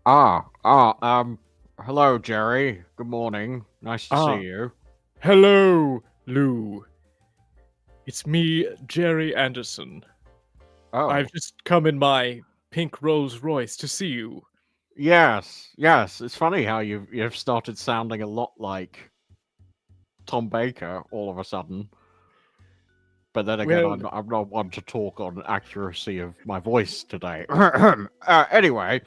Hello, Jerry. Good morning. Nice to see Ah, you. hello, Lew. It's me, Gerry Anderson. I've Oh, just come in my pink Rolls Royce to see you. yes. It's funny how you've started sounding a lot like Tom Baker all of a sudden. But then again, Well, I'm not one to talk on accuracy of my voice today. Anyway,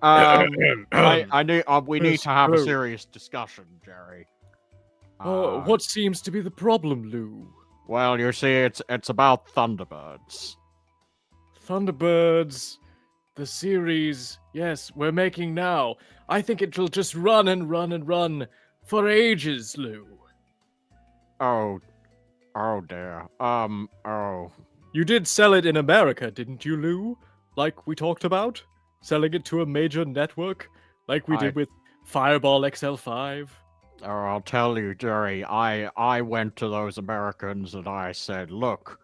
I need we need yes, to have a hello. serious discussion, Jerry. Uh, What seems to be the problem, Lew? well, you see, it's about Thunderbirds. Thunderbirds, the series, yes, we're making now. I think it'll just run and run and run for ages, Lew. Oh, oh dear. Oh. You did sell it in America, didn't you, Lew? Like we talked about? Selling it to a major network? Like we I did with Fireball XL5? Oh, I'll tell you, Jerry, I went to those Americans and I said, look,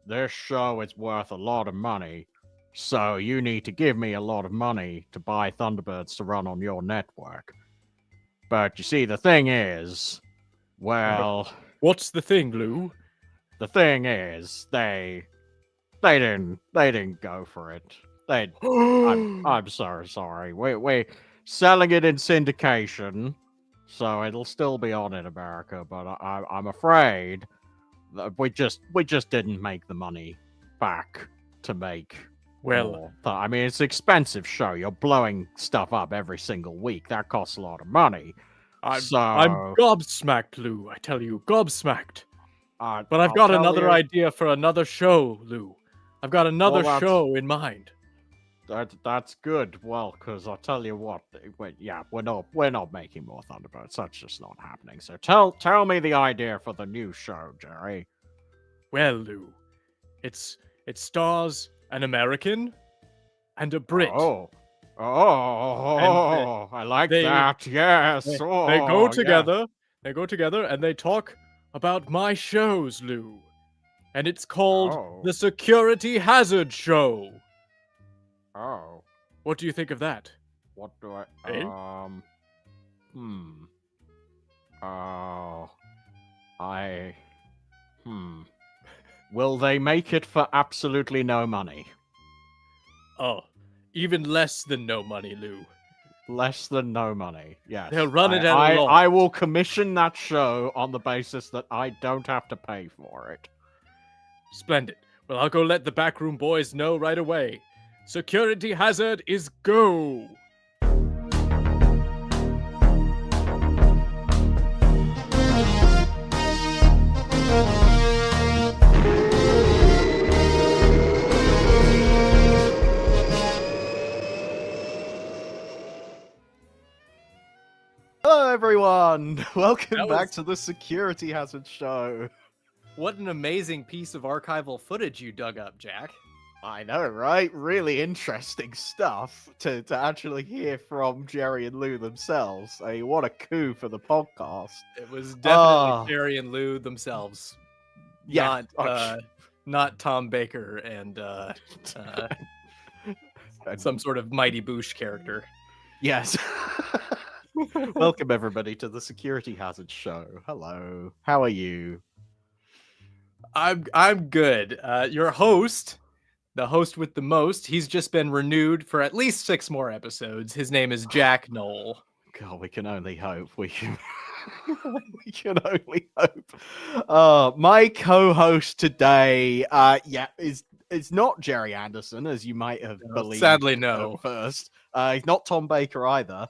this show is worth a lot of money, so you need to give me a lot of money to buy Thunderbirds to run on your network. But you see, the thing is, well, What's the thing, Lew? the thing is, they didn't go for it. I'm sorry. We selling it in syndication, so it'll still be on in America. But I'm afraid that we just didn't make the money back to make Well, more. I mean, it's an expensive show. You're blowing stuff up every single week. That costs a lot of money. I'm So gobsmacked, Lew. I tell you, gobsmacked. But I've I'll got tell another you. idea for another show, Lew. I've got Well, another show in mind. that's good. Well, because I'll tell you what, we're not making more Thunderbirds. That's just not happening. So tell me the idea for the new show, Jerry. Well, Lew, it stars an American and a Brit, Oh, and I like they that. Yes. they go Oh, yeah. together. They go together and they talk about my shows, Lew. And it's called Oh, the Security Hazard Show. oh. What do you think of that? What do I? Eh? Hmm. Oh, I. Hmm. Will they make it for absolutely no money? Oh, even less than no money, Lew. Less than no money. Yes. They'll run it at a I loss. I will commission that show on the basis that I don't have to pay for it. Splendid. Well, I'll go let the backroom boys know right away. Security Hazard is go! Hello, everyone. Welcome That back was- to the Security Hazard Show. What an amazing piece of archival footage you dug up, Jack. I know, right? Really interesting stuff to actually hear from Jerry and Lou themselves. I mean, what a coup for the podcast. It was definitely Ah. Jerry and Lou themselves. Yeah. Not Tom Baker and some sort of Mighty Boosh character. Yes. Welcome, everybody, to the Security Hazard Show. Hello. How are you? I'm good. Your host, the host with the most, he's just been renewed for at least 6 more episodes. His name is Jack Knoll. God, we can only hope. We can only hope. My co-host today, is not Gerry Anderson, as you might have believed. Sadly, no. At first, he's not Tom Baker either.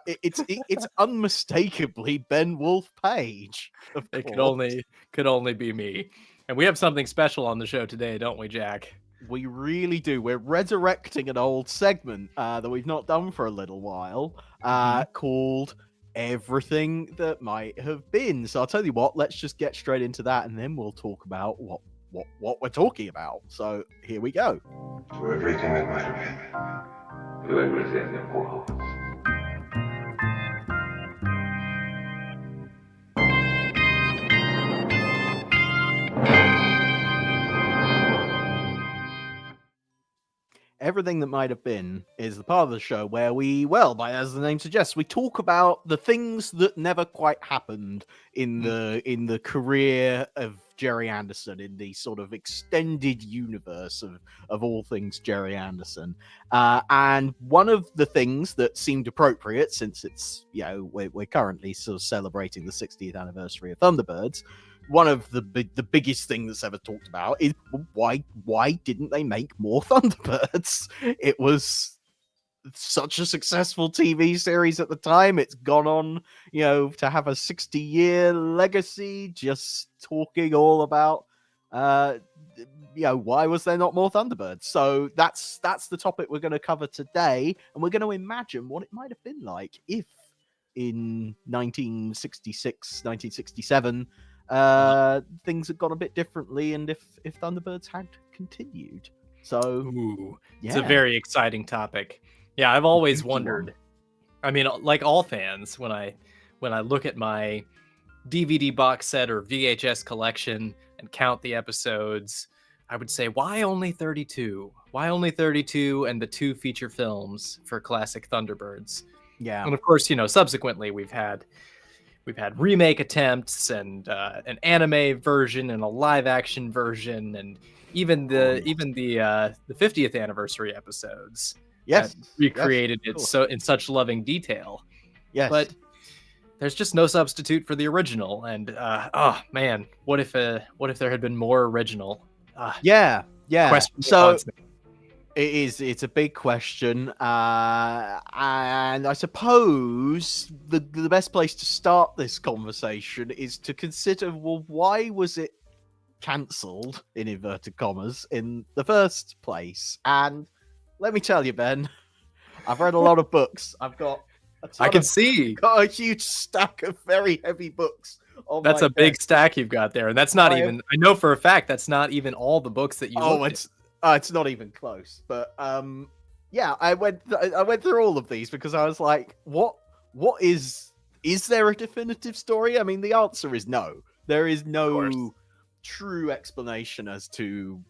It's unmistakably Ben Wolf Page. It could only be me. And we have something special on the show today, don't we, Jack? We really do. We're resurrecting an old segment that we've not done for a little while, called Everything That Might Have Been. So I'll tell you what, let's just get straight into that, and then we'll talk about what we're talking about. So here we go. To everything that might have been. To everything that was. Everything That Might Have Been is the part of the show where we, as the name suggests, we talk about the things that never quite happened in the career of Gerry Anderson, in the sort of extended universe of all things Gerry Anderson. And one of the things that seemed appropriate, since it's, we're currently sort of celebrating the 60th anniversary of Thunderbirds, one of the biggest thing that's ever talked about is why didn't they make more Thunderbirds? It was such a successful TV series at the time. It's gone on, to have a 60-year legacy. Just talking all about, why was there not more Thunderbirds? So that's the topic we're going to cover today, and we're going to imagine what it might have been like if in 1966, 1967. Things had gone a bit differently, and if Thunderbirds had continued. So it's a very exciting topic. Yeah, I've always wondered. I mean, like all fans, when I look at my DVD box set or VHS collection and count the episodes, I would say, why only 32? Why only 32 and the 2 feature films for classic Thunderbirds? Yeah. And of course, subsequently we've had remake attempts and an anime version and a live action version, and even the 50th anniversary episodes. Yes, recreated it so in such loving detail. Yes, but there's just no substitute for the original. And oh man, what if there had been more original? Yeah. So it's a big question, and I suppose the best place to start this conversation is to consider, well, why was it cancelled, in inverted commas, in the first place? And let me tell you, Ben, I've read a lot of books. I've got got a huge stack of very heavy books. That's a big stack you've got there, and that's not even. I know for a fact that's not even all the books that you. It's not even close. But I went through all of these because I was like, what is there a definitive story? I mean, the answer is no. There is no true explanation as to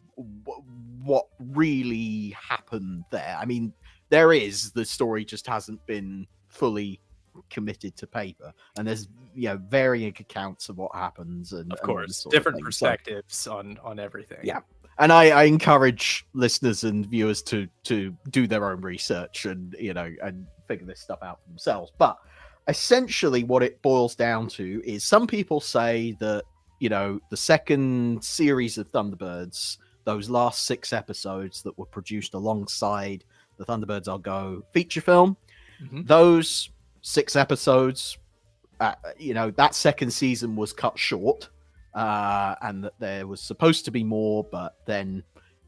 what really happened there. I mean, there is. The story just hasn't been fully committed to paper, and there's varying accounts of what happens, and of course different perspectives on everything. Yeah. And I encourage listeners and viewers to do their own research and and figure this stuff out for themselves. But essentially what it boils down to is, some people say that the second series of Thunderbirds, those last 6 episodes that were produced alongside the Thunderbirds I'll Go feature film, those 6 episodes, that second season was cut short, and that there was supposed to be more, but then,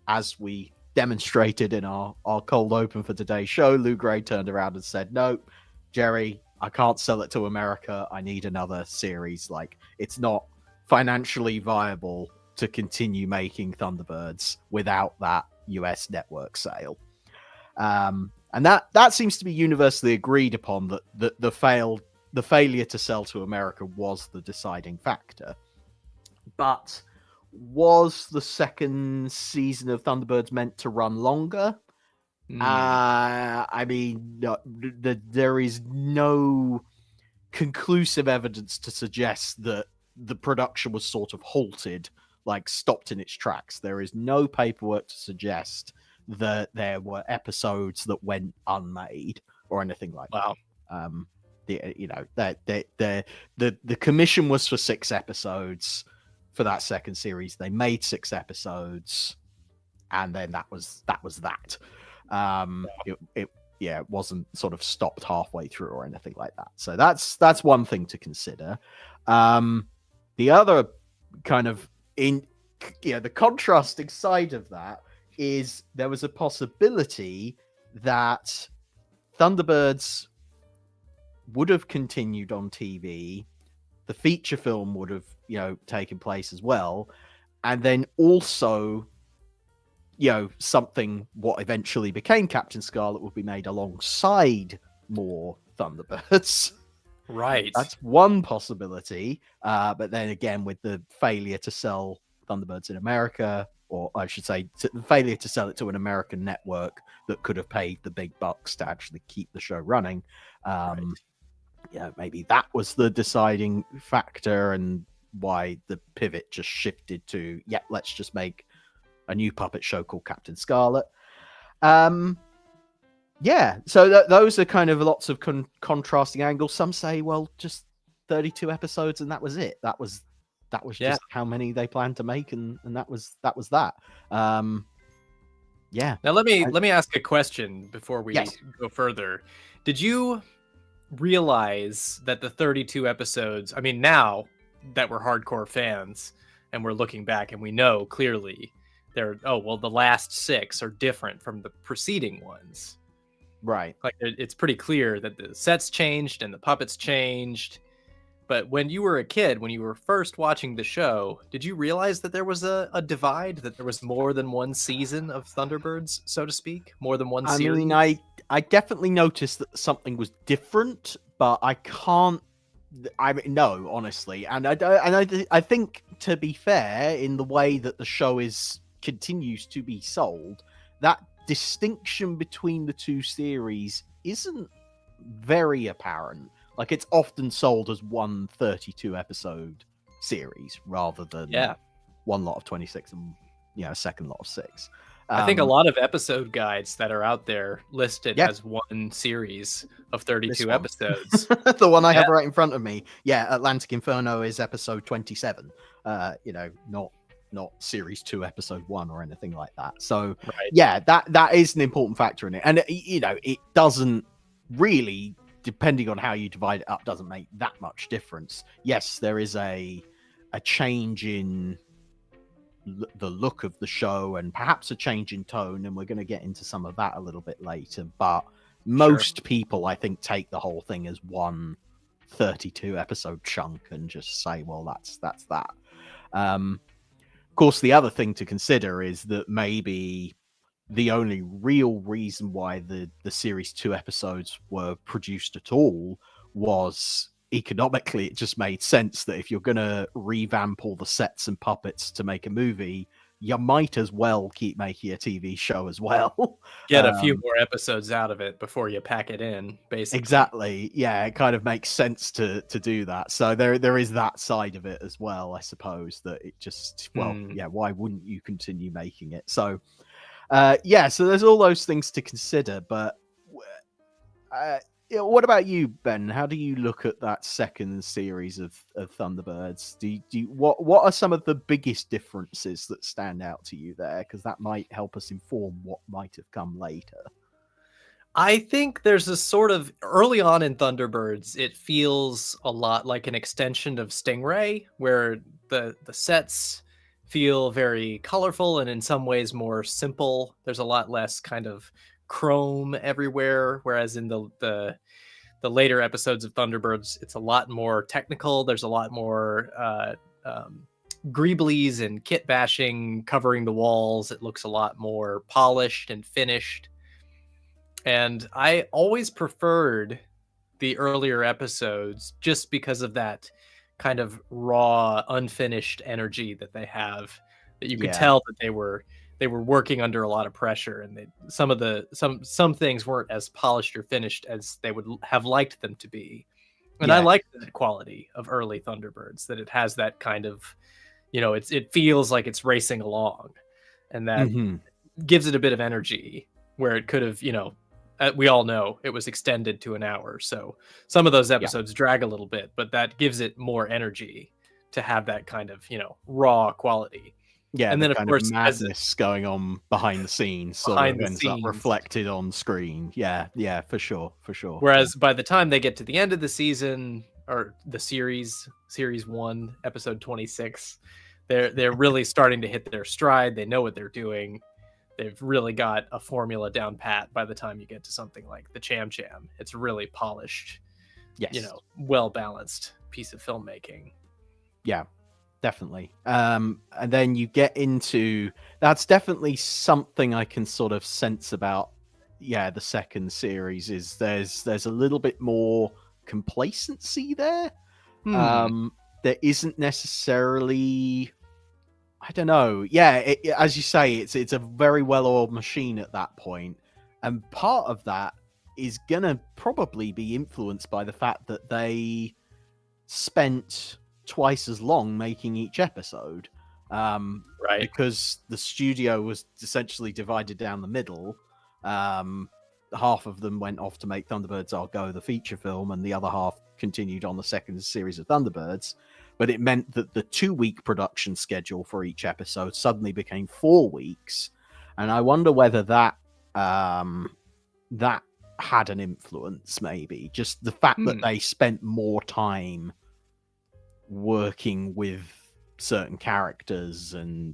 as we demonstrated in our cold open for today's show, Lew Grade turned around and said, no, Gerry, I can't sell it to America. I need another series. Like, it's not financially viable to continue making Thunderbirds without that US network sale. And that seems to be universally agreed upon, that the failure to sell to America was the deciding factor. But was the second season of Thunderbirds meant to run longer? I mean, there is no conclusive evidence to suggest that the production was sort of halted, like stopped in its tracks. There is no paperwork to suggest that there were episodes that went unmade or anything like that. The commission was for 6 episodes for that second series. They made 6 episodes, and then that was that. It wasn't sort of stopped halfway through or anything like that. So that's one thing to consider. The other kind of the contrasting side of that is there was a possibility that Thunderbirds would have continued on TV. The feature film would have, taken place as well. And then also, something what eventually became Captain Scarlet would be made alongside more Thunderbirds. Right. That's one possibility. But then again, with the failure to sell Thunderbirds in America, or I should say, the failure to sell it to an American network that could have paid the big bucks to actually keep the show running. Right. Yeah, maybe that was the deciding factor, and why the pivot just shifted to, yeah, let's just make a new puppet show called Captain Scarlet. Yeah, so those are kind of lots of contrasting angles. Some say, well, just 32 episodes and that was it. That was just how many they planned to make, and that was that. Yeah. Now let me ask a question before we go further. Did you realize that the 32 episodes, I mean, now that we're hardcore fans and we're looking back and we know clearly the last 6 are different from the preceding ones. Right. Like it's pretty clear that the sets changed and the puppets changed. But when you were a kid, when you were first watching the show, did you realize that there was a divide, that there was more than one season of Thunderbirds, so to speak? More than one series? I mean, I definitely noticed that something was different, but no, honestly. And I think, to be fair, in the way that the show continues to be sold, that distinction between the two series isn't very apparent. Like, it's often sold as one 32 episode series rather than one lot of 26 and a second lot of 6. I think a lot of episode guides that are out there listed as one series of 32 episodes. The one I have right in front of me. Yeah, Atlantic Inferno is episode 27. Not series 2 episode 1 or anything like that. So that is an important factor in it. And it doesn't really, depending on how you divide it up, doesn't make that much difference. Yes, there is a change in the look of the show and perhaps a change in tone, and we're going to get into some of that a little bit later. But most people, I think, take the whole thing as one 32 episode chunk and just say, well, that's that. Of course, the other thing to consider is that maybe the only real reason why the series 2 episodes were produced at all was economically. It just made sense that if you're going to revamp all the sets and puppets to make a movie, you might as well keep making a TV show as well. Get a few more episodes out of it before you pack it in, basically. Exactly. Yeah, it kind of makes sense to do that. So there is that side of it as well, I suppose, that it just, why wouldn't you continue making it? So, so there's all those things to consider. But what about you, Ben? How do you look at that second series of Thunderbirds? What are some of the biggest differences that stand out to you there? Because that might help us inform what might have come later. I think there's a sort of, early on in Thunderbirds, it feels a lot like an extension of Stingray, where the sets feel very colorful and in some ways more simple. There's a lot less kind of chrome everywhere, whereas in the later episodes of Thunderbirds, it's a lot more technical. There's a lot more greeblies and kit bashing covering the walls. It looks a lot more polished and finished. And I always preferred the earlier episodes just because of that kind of raw, unfinished energy that they have, that you could tell that they were working under a lot of pressure, and some things weren't as polished or finished as they would have liked them to be. And I like that quality of early Thunderbirds, that it has that kind of, it feels like it's racing along, and that gives it a bit of energy where it could have, we all know it was extended to an hour. So some of those episodes drag a little bit, but that gives it more energy to have that kind of, raw quality. Yeah, and then of course madness going on behind the scenes sort of ends up reflected on screen. Yeah, for sure. Whereas by the time they get to the end of the season, or the series 1, episode 26, they're really starting to hit their stride. They know what they're doing. They've really got a formula down pat by the time you get to something like the Cham Cham. It's really polished, well balanced piece of filmmaking. Yeah. Definitely. And then you get into, that's definitely something I can sort of sense about the second series, is there's a little bit more complacency there. There isn't necessarily I don't know. Yeah, as you say, it's a very well-oiled machine at that point, and part of that is gonna probably be influenced by the fact that they spent twice as long making each episode, Right. because the studio was essentially divided down the middle. Half of them went off to make Thunderbirds I'll Go, the feature film, and the other half continued on the second series of Thunderbirds. But it meant that the 2-week production schedule for each episode suddenly became 4 weeks, and I wonder whether that that had an influence. Maybe just the fact that they spent more time working with certain characters, and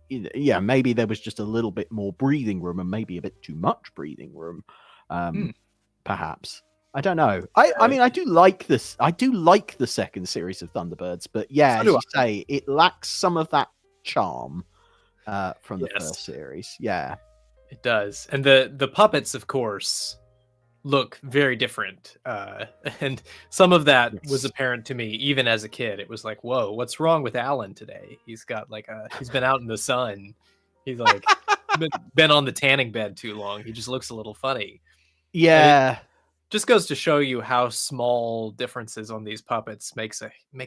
yeah, maybe there was just a little bit more breathing room, and maybe a bit too much breathing room, perhaps. I don't know. I mean, I do like this. I do like the second series of Thunderbirds, but yeah, So as do you say, it lacks some of that charm from the Yes. first series. Yeah, It does. And the puppets, of course, look very different. And some of that was Yes. apparent to me even as a kid. It was like, whoa, what's wrong with Alan today? He's got he's been out in the sun. He's like been on the tanning bed too long. He just looks a little funny. yeah, Just goes to show you how small differences on these puppets make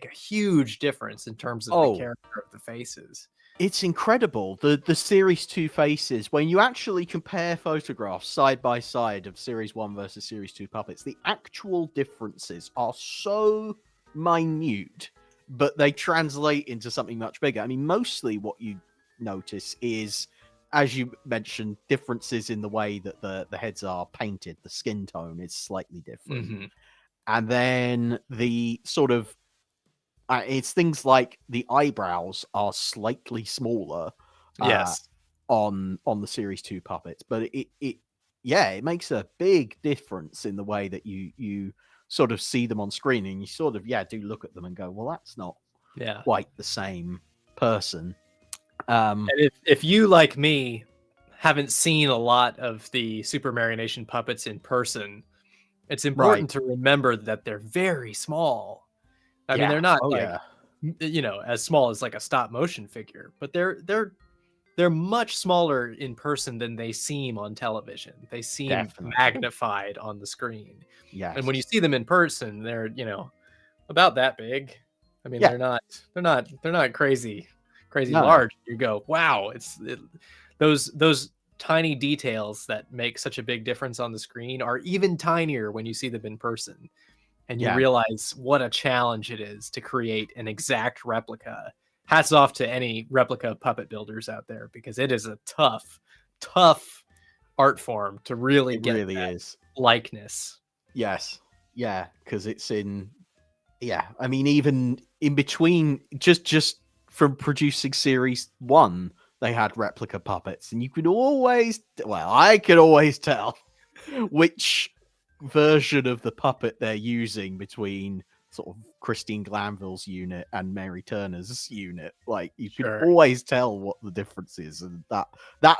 a huge difference in terms of Oh. the character of the faces. it's incredible. The series 2 faces, when you actually compare photographs side by side of series 1 versus series 2 puppets, the actual differences are so minute, but they translate into something much bigger. I mean, mostly what you notice is, as you mentioned, differences in the way that the heads are painted. The skin tone is slightly different. Mhm. And then the sort of it's things like the eyebrows are slightly smaller Yes. on the series 2 puppets, but it yeah, it makes a big difference in the way that you sort of see them on screen, and you sort of do look at them and go, well, that's not Yeah. quite the same person. And if you, like me, haven't seen a lot of the Supermarionation puppets in person, it's important to remember that they're very small. I mean, they're not as small as like a stop motion figure, but they're much smaller in person than they seem on television. They seem Definitely. magnified on the screen. Yes. And when you see them in person, they're, about that big. I mean, Yeah. they're not crazy No. large. You go, wow, those tiny details that make such a big difference on the screen are even tinier when you see them in person. And you Yeah. realize what a challenge it is to create an exact replica. Hats off to any replica puppet builders out there, because it is a tough art form to really It get really that is. likeness. Yes. Yeah, because it's in. Yeah, I mean, even in between, just from producing series 1, they had replica puppets, and you could always, I could always tell which version of the puppet they're using between sort of Christine Glanville's unit and Mary Turner's unit. Like, you could Sure. always tell what the difference is, and that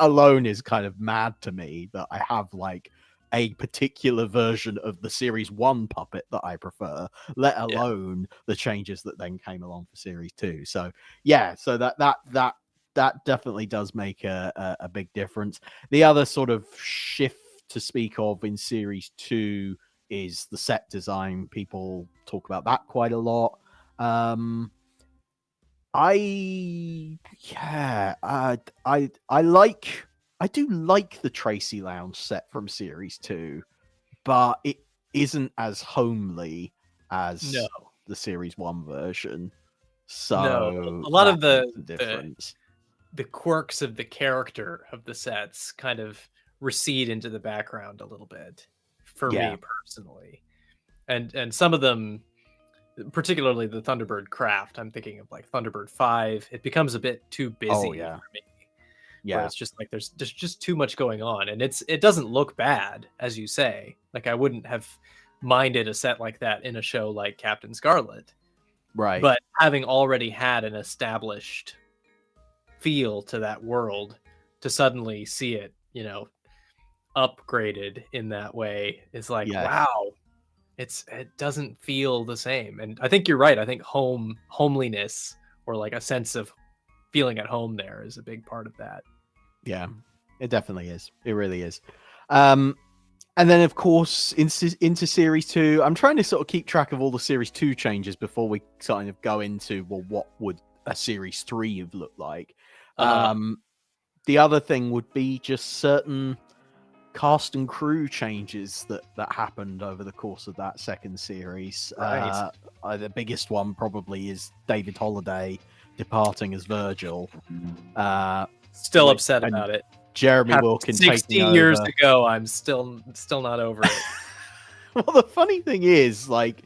alone is kind of mad to me, that I have like a particular version of the series 1 puppet that I prefer, let alone the changes that then came along for series 2. So yeah, so that definitely does make a big difference. The other sort of shift to speak of in series 2 is the set design. People talk about that quite a lot. I do like the Tracy Lounge set from series 2, but it isn't as homely as No. the series 1 version. So No, a lot of that makes a difference. the quirks of the character of the sets kind of recede into the background a little bit for Yeah. me personally. And some of them, particularly the Thunderbird craft, I'm thinking of like Thunderbird 5, it becomes a bit too busy yeah. for me. Yeah. Where it's just like there's just too much going on, and it doesn't look bad, as you say. Like, I wouldn't have minded a set like that in a show like Captain Scarlet. Right. But having already had an established feel to that world, to suddenly see it, upgraded in that way is like, Yes. wow, it doesn't feel the same. And I think you're right. I think homeliness, or like a sense of feeling at home there is a big part of that. Yeah, it definitely is. It really is. And then, of course, into Series 2, I'm trying to sort of keep track of all the Series 2 changes before we kind of go into, well, what would a Series 3 have looked like? The other thing would be just certain cast and crew changes that happened over the course of that second series. Right. The biggest one probably is David Holliday departing as Virgil. Still upset about it. Jeremy Wilkin 60 taking years over. ago, I'm still not over it. Well, the funny thing is, like,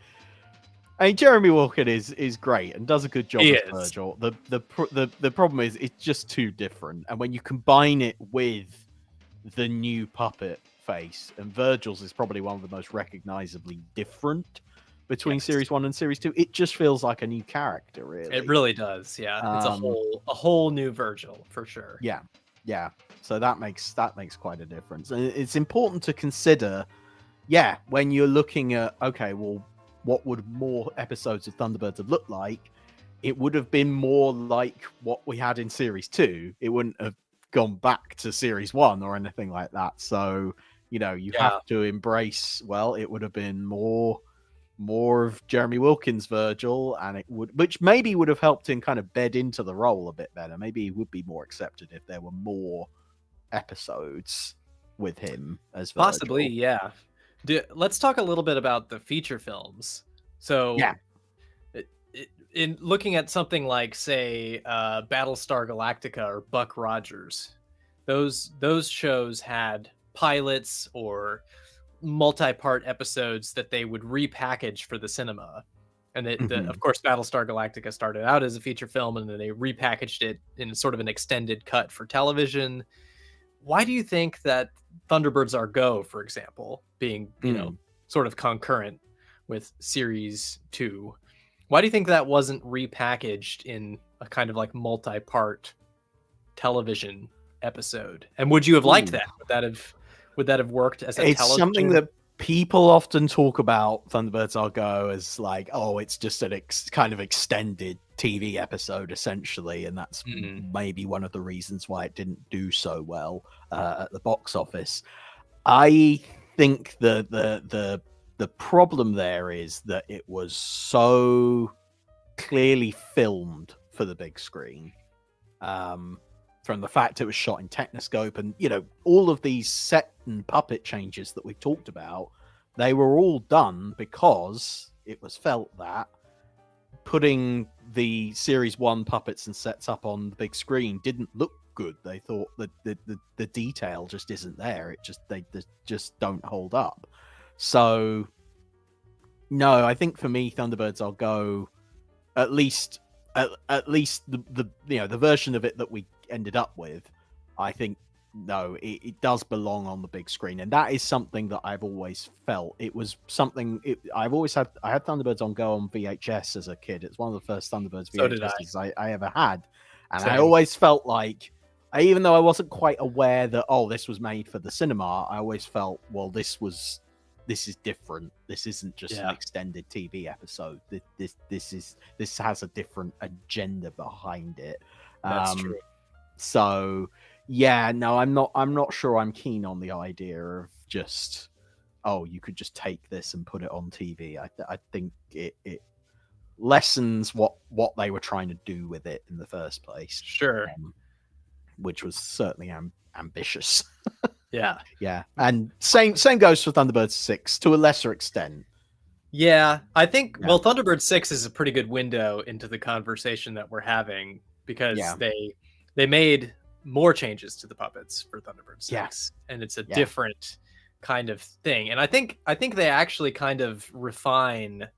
I mean, Jeremy Wilkin is great and does a good job as Virgil. The problem is it's just too different, and when you combine it with the new puppet face, and Virgil's is probably one of the most recognizably different between Series 1 and Series 2, it just feels like a new character, really. It really does, yeah. It's a whole new Virgil for sure. Yeah. So that makes quite a difference, and it's important to consider. Yeah, when you're looking at, okay, well, what would more episodes of Thunderbirds have looked like? It would have been more like what we had in Series 2. It wouldn't have gone back to Series 1 or anything like that. So, you have to embrace, well, it would have been more of Jeremy Wilkins' Virgil, and which maybe would have helped him kind of bed into the role a bit better. Maybe he would be more accepted if there were more episodes with him as Virgil. Possibly, yeah. Let's talk a little bit about the feature films. So, in looking at something like, say, Battlestar Galactica or Buck Rogers, those shows had pilots or multi-part episodes that they would repackage for the cinema. And of course, Battlestar Galactica started out as a feature film, and then they repackaged it in sort of an extended cut for television. Why do you think that Thunderbirds Are Go, for example, being sort of concurrent with Series 2, why do you think that wasn't repackaged in a kind of like multi-part television episode? And would you have liked that? Would that have worked as a television? It's something that people often talk about Thunderbirds Are Go as like, oh, it's just an kind of extended TV episode, essentially, and that's maybe one of the reasons why it didn't do so well at the box office. I think the problem there is that it was so clearly filmed for the big screen. From the fact it was shot in Technoscope, and all of these set and puppet changes that we've talked about, they were all done because it was felt that putting the Series 1 puppets and sets up on the big screen didn't look good. They thought that the detail just isn't there. They just don't hold up. So no, I think for me, Thunderbirds I'll go at least the version of it that we ended up with, I think it does belong on the big screen, and that is something that I've always felt. It was something I had Thunderbirds on Go on VHS as a kid. It's one of the first Thunderbirds VHSs I ever had, and I always felt like, even though I wasn't quite aware that this was made for the cinema, I always felt, well, this is different. This isn't just an extended TV episode. This has a different agenda behind it. That's true. So yeah, no, I'm not sure I'm keen on the idea of just, you could just take this and put it on TV. I think it lessens what they were trying to do with it in the first place. Sure. Which was certainly ambitious. Yeah. Yeah. And same goes for Thunderbirds 6 to a lesser extent. Yeah, I think Thunderbird 6 is a pretty good window into the conversation that we're having, because they made more changes to the puppets for Thunderbird 6, and it's a different kind of thing. And I think they actually kind of refine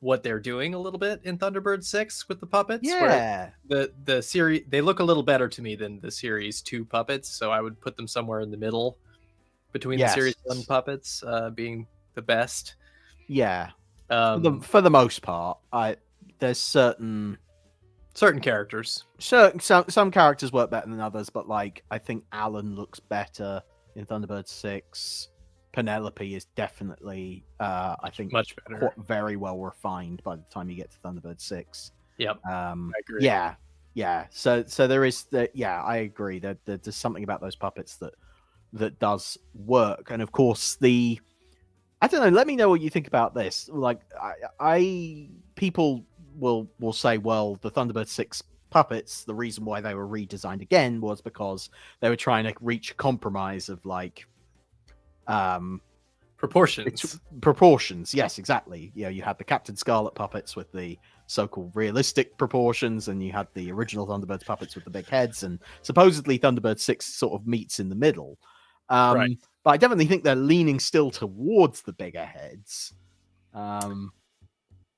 what they're doing a little bit in Thunderbird 6 with the puppets. Yeah. The series, they look a little better to me than the Series 2 puppets, so I would put them somewhere in the middle between the Series 1 puppets being the best. Yeah. For the most part, there's certain characters. Some characters work better than others, but like I think Alan looks better in Thunderbird 6. Penelope is definitely, I think, much better. Very well refined by the time you get to Thunderbird 6. Yep, I agree. Yeah, Yeah, so there is that. Yeah, I agree that there's something about those puppets that does work, and of course I don't know. Let me know what you think about this. Like, I people will say, well, the Thunderbird 6 puppets, the reason why they were redesigned again was because they were trying to reach a compromise of like Proportions. proportions. Yes, exactly. You know, you had the Captain Scarlet puppets with the so-called realistic proportions, and you had the original Thunderbirds puppets with the big heads, and supposedly Thunderbird 6 sort of meets in the middle. Right. But I definitely think they're leaning still towards the bigger heads.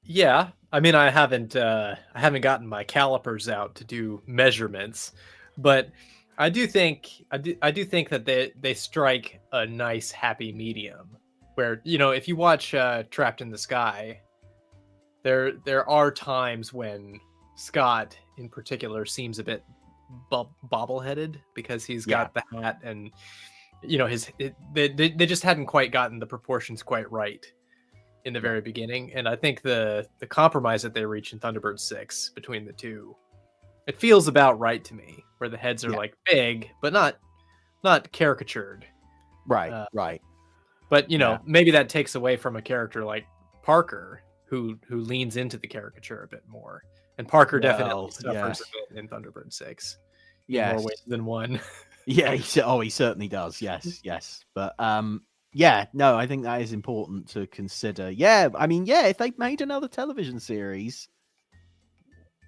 Yeah, I mean, I haven't gotten my calipers out to do measurements, but I do think that they strike a nice happy medium where, you know, if you watch Trapped in the Sky, there are times when Scott in particular seems a bit bobbleheaded because he's got the hat, and you know they just hadn't quite gotten the proportions quite right in the very beginning. And I think the compromise that they reach in Thunderbird 6 between the two, it feels about right to me, where the heads are like big but not caricatured. Right. But you know, maybe that takes away from a character like Parker who leans into the caricature a bit more. And Parker definitely suffers a bit in Thunderbird 6. In more ways than one. Yeah, he certainly does. Yes. But no, I think that is important to consider. Yeah, I mean, if they made another television series,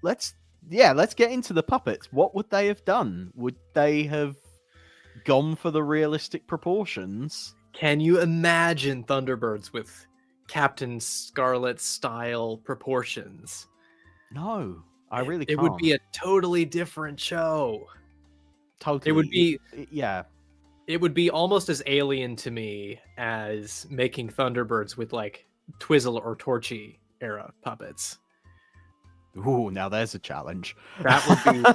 let's get into the puppets. What would they have done? Would they have gone for the realistic proportions? Can you imagine Thunderbirds with Captain Scarlet style proportions? No, I really can't. It would be a totally different show. Totally. It would be It would be almost as alien to me as making Thunderbirds with like Twizzle or Torchy era puppets. Ooh, now there's a challenge. That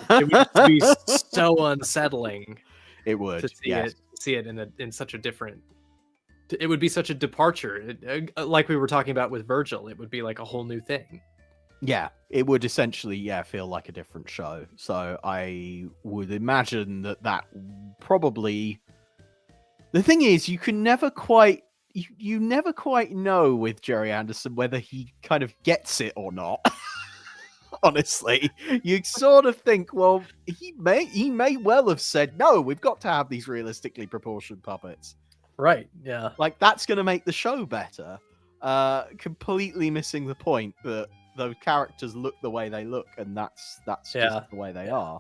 would be so unsettling. It would to see it in such a different. It would be such a departure, like we were talking about with Virgil. It would be like a whole new thing. Yeah, it would essentially feel like a different show. So I would imagine that probably. The thing is, you can never quite you never quite know with Gerry Anderson whether he kind of gets it or not. Honestly, you sort of think, well, he may well have said, no, we've got to have these realistically proportioned puppets. Right, yeah. Like, that's going to make the show better. Completely missing the point that those characters look the way they look, and that's just the way they are.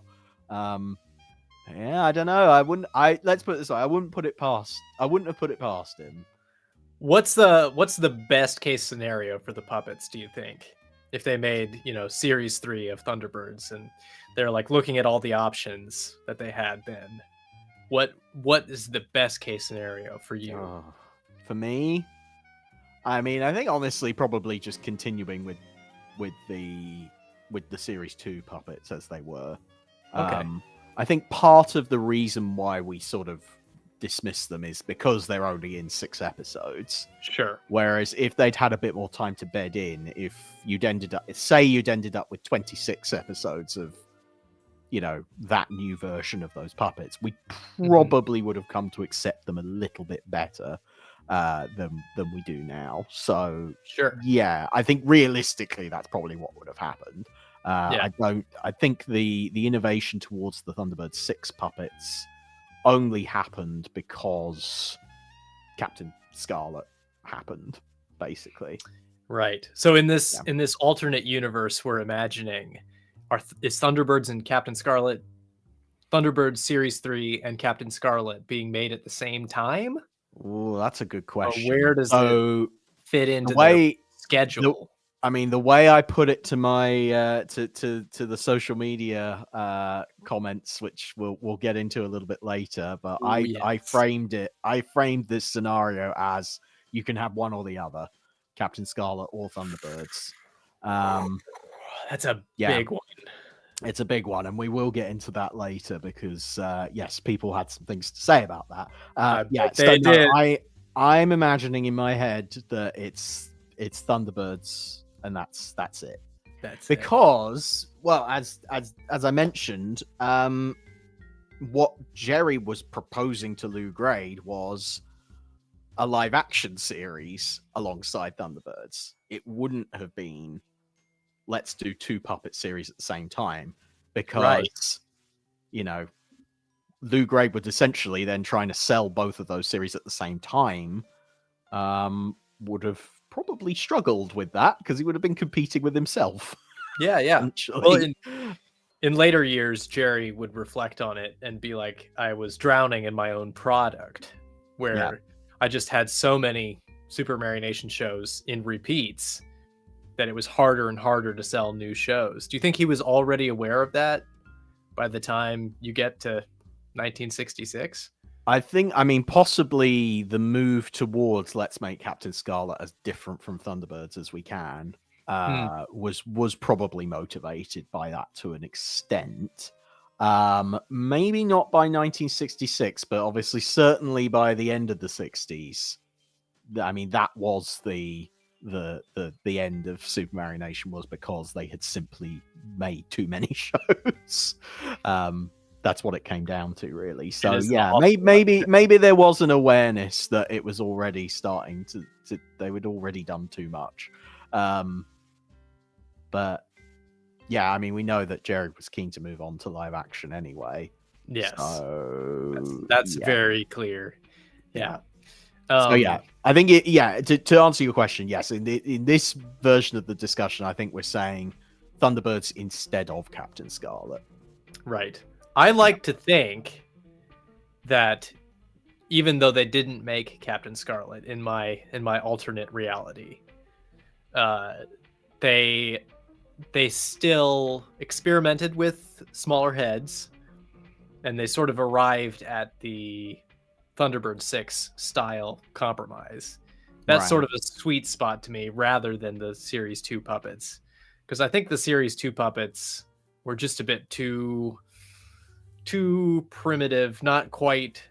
I don't know. Let's put it this way. I wouldn't have put it past him. What's the best case scenario for the puppets, do you think? If they made, series 3 of Thunderbirds and they're like looking at all the options that they had then, what is the best case scenario for you? For me, I mean, I think honestly probably just continuing with the series 2 puppets as they were. Okay. I think part of the reason why we sort of dismiss them is because they're only in 6 episodes. Sure. Whereas if they'd had a bit more time to bed in, if you'd ended up with 26 episodes of, that new version of those puppets, we probably would have come to accept them a little bit better than we do now. So sure. Yeah, I think realistically that's probably what would have happened. I think the innovation towards the Thunderbird 6 puppets only happened because Captain Scarlet happened, basically. Right. So in this alternate universe we're imagining, is Thunderbirds and Captain Scarlet, Thunderbirds Series 3 and Captain Scarlet being made at the same time? Oh, that's a good question. Or where does it fit into the schedule? The way I put it to my to the social media comments, which we'll get into a little bit later, but I framed this scenario as you can have one or the other, Captain Scarlet or Thunderbirds. That's a big one. It's a big one, and we will get into that later because people had some things to say about that. They did. I'm imagining in my head that it's Thunderbirds. And that's it. That's because well, as I mentioned, what Gerry was proposing to Lew Grade was a live action series alongside Thunderbirds. It wouldn't have been, let's do 2 puppet series at the same time, because you know, Lew Grade was essentially then trying to sell both of those series at the same time. Would have probably struggled with that because he would have been competing with himself. Yeah. Well, in later years, Gerry would reflect on it and be like, I was drowning in my own product, where I just had so many Supermarionation shows in repeats that it was harder and harder to sell new shows. Do you think he was already aware of that by the time you get to 1966? I mean, possibly the move towards let's make Captain Scarlet as different from Thunderbirds as we can was probably motivated by that to an extent. Maybe not by 1966, but obviously certainly by the end of the 60s. I mean, that was the end of Supermarionation, was because they had simply made too many shows. That's what it came down to, really. So yeah, maybe there was an awareness that it was already starting to they had already done too much. But yeah, I mean, we know that Gerry was keen to move on to live action anyway. Yes, so, that's very clear. Yeah. So yeah, I think to answer your question, yes, in this version of the discussion, I think we're saying Thunderbirds instead of Captain Scarlet. Right. I like to think that even though they didn't make Captain Scarlet in my alternate reality, they still experimented with smaller heads, and they sort of arrived at the Thunderbird 6 style compromise. That's sort of a sweet spot to me, rather than the Series 2 puppets, because I think the Series 2 puppets were just a bit too primitive, not quite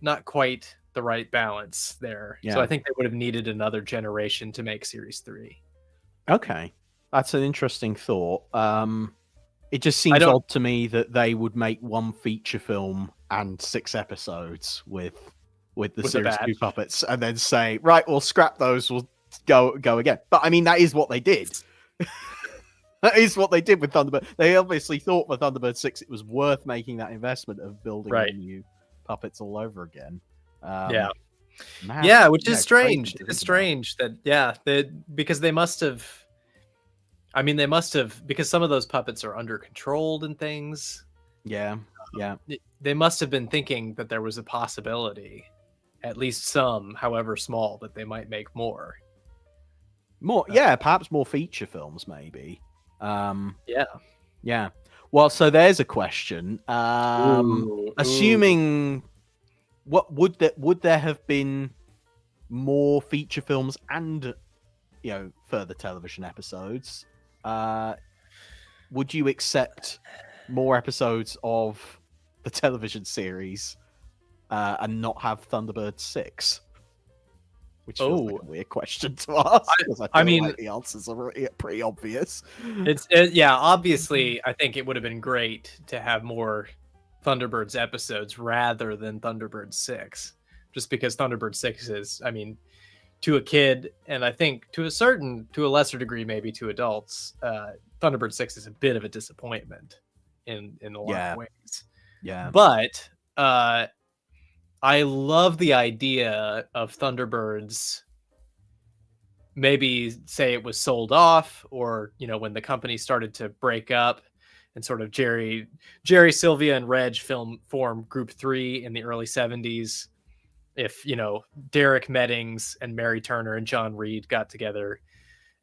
the right balance there. So I think they would have needed another generation to make Series 3. Okay, that's an interesting thought. It just seems odd to me that they would make one feature film and 6 episodes with the Series 2 puppets, and then say, right, we'll scrap those, we'll go again. But I mean, that is what they did. That is what they did with Thunderbird. They obviously thought for Thunderbird 6 it was worth making that investment of building new puppets all over again. Which is strange. It's strange that because they must have. I mean, they must have, because some of those puppets are under controlled and things. Yeah. They must have been thinking that there was a possibility, at least some, however small, that they might make more. Perhaps more feature films, maybe. Yeah. Well, so there's a question. Assuming, what would there have been more feature films and further television episodes? Would you accept more episodes of the television series and not have Thunderbird 6? Which feels like a weird question to ask. I mean, like the answers are pretty obvious. Obviously, I think it would have been great to have more Thunderbirds episodes rather than Thunderbird 6, just because Thunderbird 6 is, I mean, to a kid, and I think to a lesser degree, maybe to adults, Thunderbird 6 is a bit of a disappointment in a lot of ways. Yeah, but I love the idea of Thunderbirds. Maybe say it was sold off, or when the company started to break up, and sort of Gerry Sylvia and Reg form Group 3 in the early 70s. If Derek Meddings and Mary Turner and John Reed got together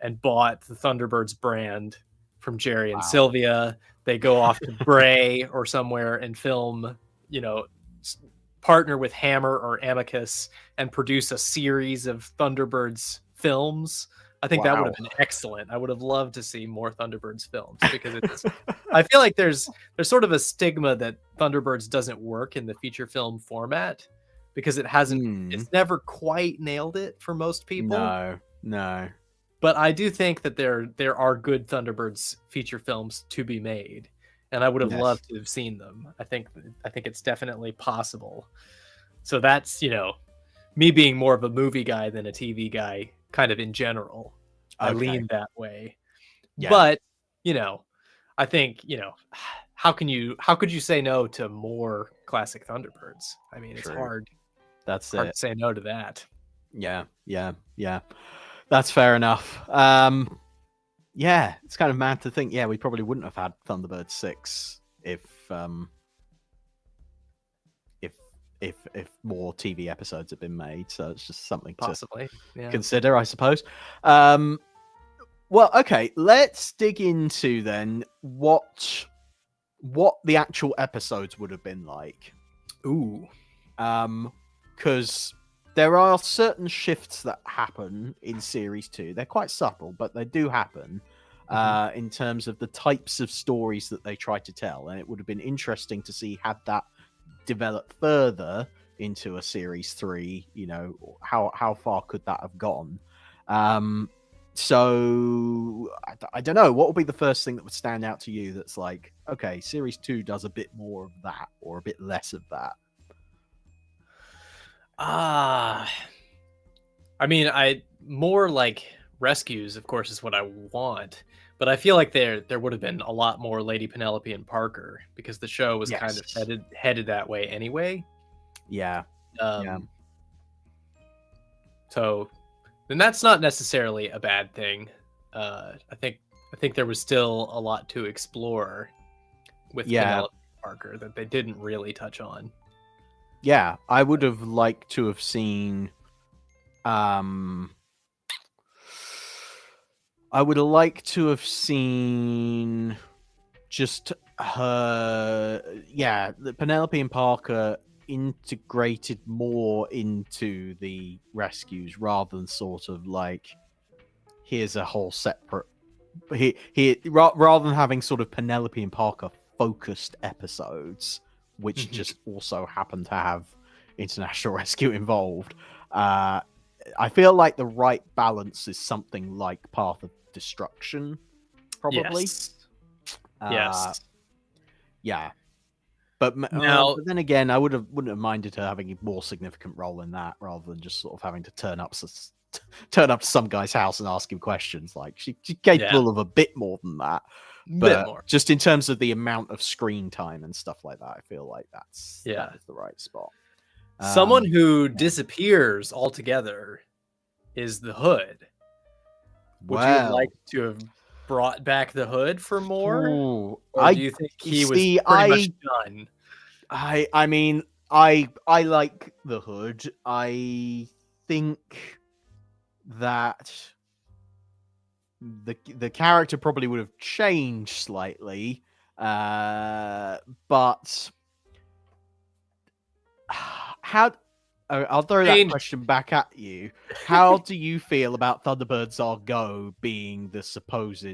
and bought the Thunderbirds brand from Gerry and Sylvia, they go off to Bray or somewhere and film, partner with Hammer or Amicus and produce a series of Thunderbirds films. I think that would have been excellent. I would have loved to see more Thunderbirds films, because I feel like there's sort of a stigma that Thunderbirds doesn't work in the feature film format, because it hasn't it's never quite nailed it for most people. No. But I do think that there are good Thunderbirds feature films to be made, and I would have Yes. loved to have seen them. I think it's definitely possible. So that's, me being more of a movie guy than a TV guy, kind of in general. I Okay. lean that way. Yeah. But, I think, how could you say no to more classic Thunderbirds? I mean, it's True. hard That's to it. say no to that. Yeah. That's fair enough. Yeah, it's kind of mad to think. Yeah, we probably wouldn't have had Thunderbirds 6 if more TV episodes had been made. So it's just something Possibly. to Yeah. consider, I suppose. Well, okay, let's dig into then what the actual episodes would have been like. Ooh. Because there are certain shifts that happen in series 2. They're quite subtle, but they do happen in terms of the types of stories that they try to tell. And it would have been interesting to see had that developed further into a series 3. How far could that have gone? So I don't know. What would be the first thing that would stand out to you that's like, okay, series 2 does a bit more of that or a bit less of that? I mean, I more like rescues, of course, is what I want. But I feel like there would have been a lot more Lady Penelope and Parker because the show was kind of headed that way anyway. Yeah. So, then that's not necessarily a bad thing. I think there was still a lot to explore with Penelope and Parker that they didn't really touch on. Yeah, I would have liked to have seen. I would have liked to have seen just her. Yeah, the Penelope and Parker integrated more into the rescues rather than sort of like here's a whole separate. Rather than having sort of Penelope and Parker focused episodes, which just also happen to have international rescue involved. I feel like the right balance is something like Path of Destruction, probably. Yes. Yeah. But then again, I wouldn't have minded her having a more significant role in that rather than just sort of having to turn up to some guy's house and ask him questions. Like she's capable of a bit more than that. But just in terms of the amount of screen time and stuff like that, I feel like that is the right spot. Someone who disappears altogether is the Hood. Would you like to have brought back the Hood for more? Or do you think he was pretty much done? I mean, I like the Hood. I think that the character probably would have changed slightly, but I'll throw that question back at you. How do you feel about Thunderbirds Argo being the supposed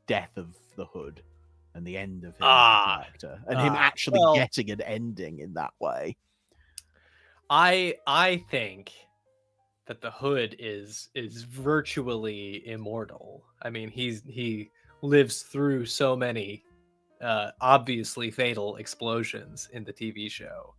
death of the Hood and the end of him as a character, and him actually getting an ending in that way? I think that the Hood is virtually immortal. I mean, he lives through so many obviously fatal explosions in the TV show.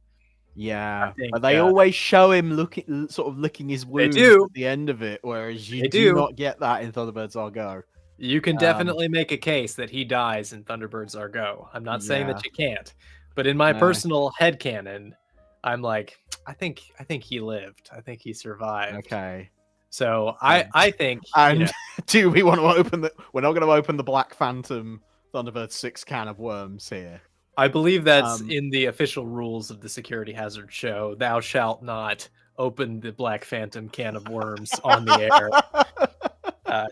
Yeah, but they always show him licking his wounds at the end of it, whereas you do not get that in Thunderbirds Argo. You can definitely make a case that he dies in Thunderbirds Argo. I'm not saying that you can't, but in my personal headcanon, I'm like, I think he lived. I think he survived. Okay. So I think. And do we want to open we're not going to open the Black Phantom Thunderbirds 6 can of worms here. I believe that's in the official rules of the Security Hazard show. Thou shalt not open the Black Phantom can of worms on the air.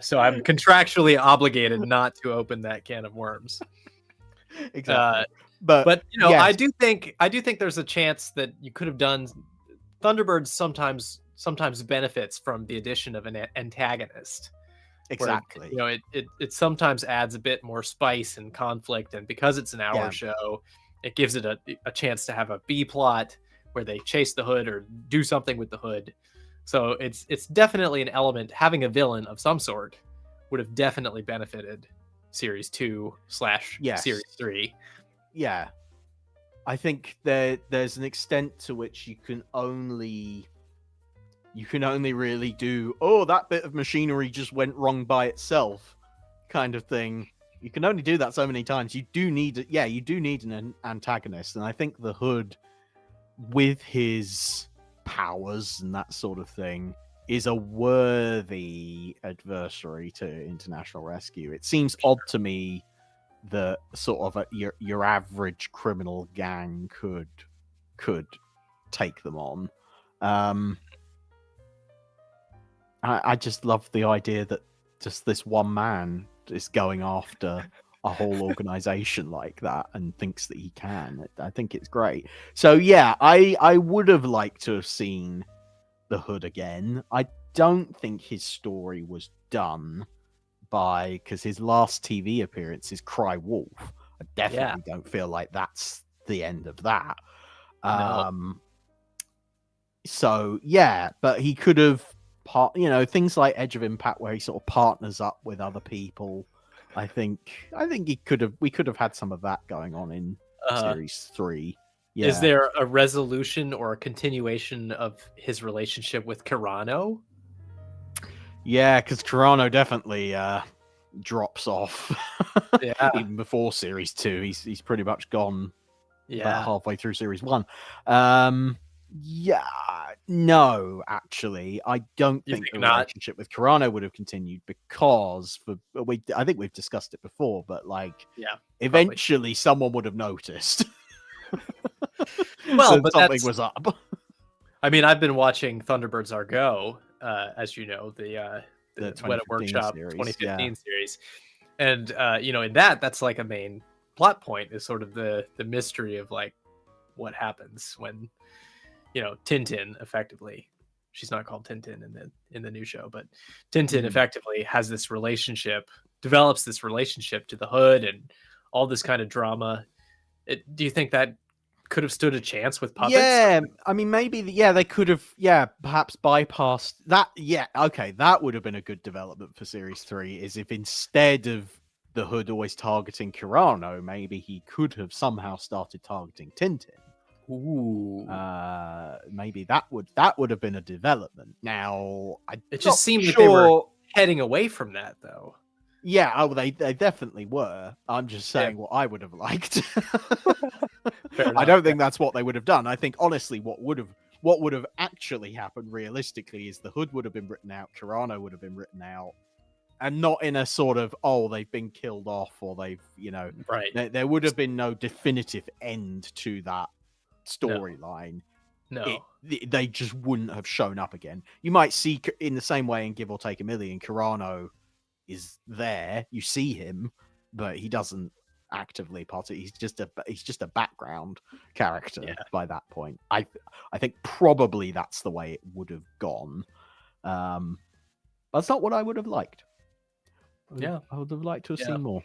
So I'm contractually obligated not to open that can of worms. Exactly. But yes. I do think there's a chance that you could have done. Thunderbirds sometimes benefits from the addition of an antagonist. Exactly. Where, it sometimes adds a bit more spice and conflict, and because it's an hour show, it gives it a chance to have a B plot where they chase the Hood or do something with the Hood. So it's definitely an element. Having a villain of some sort would have definitely benefited Series 2 / Yes. Series 3. Yeah. I think there's an extent to which you can only really do, oh, that bit of machinery just went wrong by itself kind of thing. You can only do that so many times. You do need an antagonist, and I think the Hood, with his powers and that sort of thing, is a worthy adversary to International Rescue. It seems odd to me that sort of your average criminal gang could take them on. I just love the idea that just this one man is going after a whole organization like that and thinks that he can. I think it's great. So yeah, I would have liked to have seen the Hood again. I don't think his story was done because his last TV appearance is Cry Wolf. I definitely don't feel like that's the end of that. No. So yeah, but he could have things like Edge of Impact where he sort of partners up with other people. I think we could have had some of that going on in Series 3. Yeah. Is there a resolution or a continuation of his relationship with Kirano? Yeah, because Kirano definitely drops off. Yeah. Even before Series 2, he's pretty much gone. Yeah. About halfway through Series 1. Yeah, no, actually, I don't think the relationship with Kirano would have continued because I think we've discussed it before, but eventually someone would have noticed. Well, but something was up. I mean, I've been watching Thunderbirds Are Go, as you know, the Weta Workshop series, 2015 series, and in that's like a main plot point is sort of the mystery of like what happens when Tintin effectively, she's not called Tintin in the new show, but Tintin effectively develops this relationship to the Hood and all this kind of drama. Do you think that could have stood a chance with puppets? Yeah, I mean, maybe they could have perhaps bypassed that. Yeah, okay, that would have been a good development for Series 3, is if instead of the Hood always targeting Kirano, maybe he could have somehow started targeting Tintin. Ooh. Maybe that would have been a development. Now, it just seemed like they were heading away from that, though. Yeah, they definitely were. I'm just saying what I would have liked. I don't think that's what they would have done. I think honestly, what would have actually happened realistically is the Hood would have been written out, Kirano would have been written out, and not in a sort of they've been killed off or they've right. There would have been no definitive end to that storyline. No. They just wouldn't have shown up again. You might see in the same way in Give or Take a Million, Kirano is there. You see him, but he doesn't actively participate. He's just a background character by that point. I think probably that's the way it would have gone. That's not what I would have liked. I would have liked to have seen more.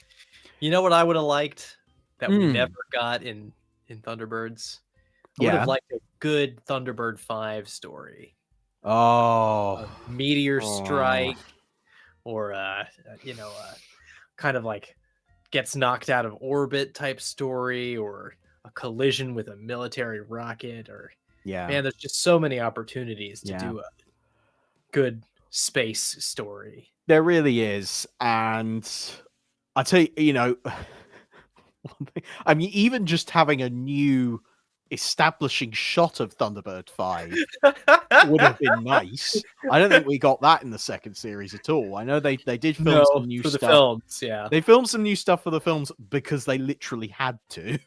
You know what I would have liked that we never got in Thunderbirds? I would have liked a good Thunderbird 5 story. Oh, a meteor strike, or kind of like gets knocked out of orbit type story, or a collision with a military rocket, or man, there's just so many opportunities to do a good space story. There really is, and I tell you, one thing, I mean, even just having a new establishing shot of Thunderbird 5 would have been nice. I don't think we got that in the second series at all. I know they did film some new for stuff. The films, yeah. They filmed some new stuff for the films because they literally had to.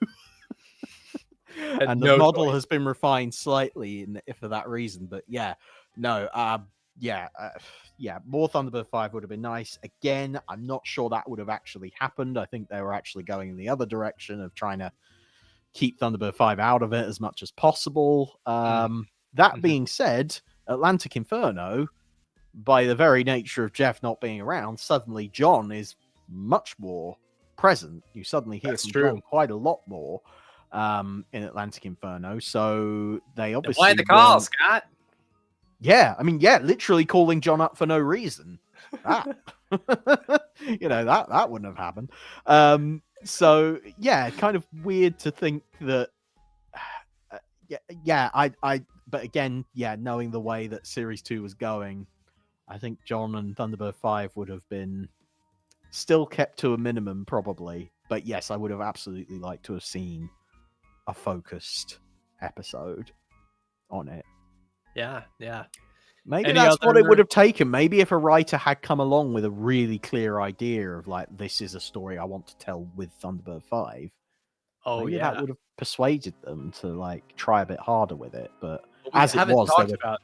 And the model has been refined slightly for that reason. But more Thunderbird 5 would have been nice. Again, I'm not sure that would have actually happened. I think they were actually going in the other direction of trying to keep Thunderbird 5 out of it as much as possible. That being said, Atlantic Inferno, by the very nature of Jeff not being around, suddenly John is much more present. You suddenly hear from John quite a lot more in Atlantic Inferno. So they obviously... Why the call, Scott? Yeah, I mean, yeah, literally calling John up for no reason. That, that wouldn't have happened. So yeah, kind of weird to think that. But again, yeah, knowing the way that Series 2 was going, I think John and Thunderbird 5 would have been still kept to a minimum, probably. But yes, I would have absolutely liked to have seen a focused episode on it. Yeah, yeah. Maybe Any that's what it other- would have taken. Maybe if a writer had come along with a really clear idea of like, this is a story I want to tell with Thunderbird 5. Oh maybe yeah. that would have persuaded them to like try a bit harder with it. But But we as it haven't was, they talked were about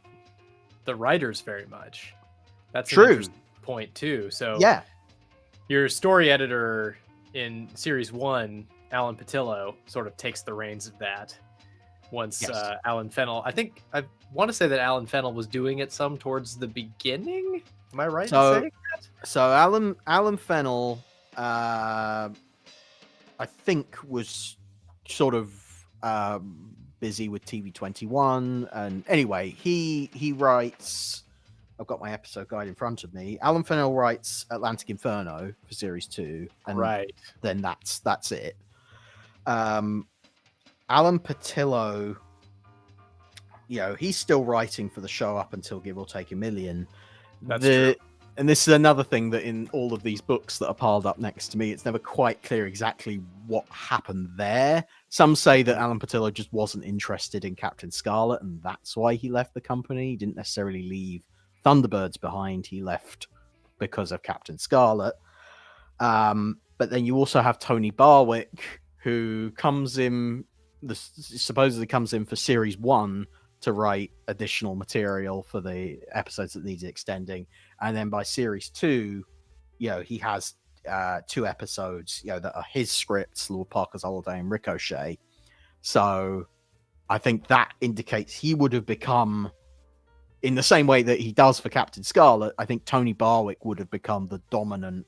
the writers very much. That's an True. interesting point too. So yeah, your story editor in series 1, Alan Patillo, sort of takes the reins of that. Once Yes. Alan Fennell, I think I want to say that Alan Fennell was doing it some towards the beginning. Am I right So- in saying that? So Alan Fennell, I think, was sort of busy with TV21, and anyway, he writes. I've got my episode guide in front of me. Alan Fennell writes Atlantic Inferno for Series 2, and Right. then that's it. Alan Patillo, he's still writing for the show up until give or take a million. That's true. And this is another thing that in all of these books that are piled up next to me, it's never quite clear exactly what happened there. Some say that Alan Patillo just wasn't interested in Captain Scarlet, and that's why he left the company. He didn't necessarily leave Thunderbirds behind. He left because of Captain Scarlet. But then you also have Tony Barwick, who supposedly comes in for Series 1 to write additional material for the episodes that needed extending. And then by Series 2, he has 2 episodes, that are his scripts, Lord Parker's Holiday and Ricochet. So I think that indicates he would have become, in the same way that he does for Captain Scarlet, I think Tony Barwick would have become the dominant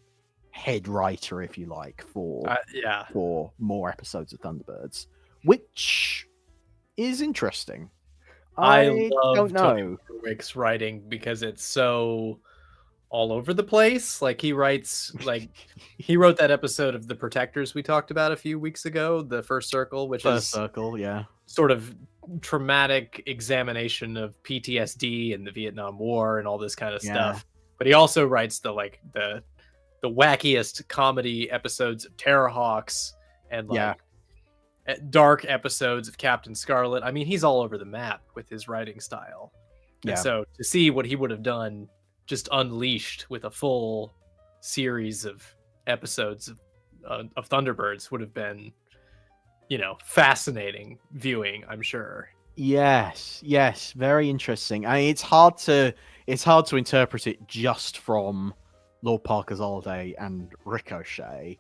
head writer, if you like, for more episodes of Thunderbirds, which is interesting. I love don't Tony know. Barwick's writing because it's so all over the place. Like he writes, he wrote that episode of The Protectors we talked about a few weeks ago, The First Circle, which First is Circle, yeah. sort of traumatic examination of PTSD and the Vietnam War and all this kind of stuff. But he also writes the wackiest comedy episodes of Terrorhawks and dark episodes of Captain Scarlet. I mean, he's all over the map with his writing style. And so to see what he would have done just unleashed with a full series of episodes of Thunderbirds would have been, fascinating viewing, I'm sure. Yes, very interesting. I mean, it's hard to interpret it just from Lord Parker's Holiday and Ricochet.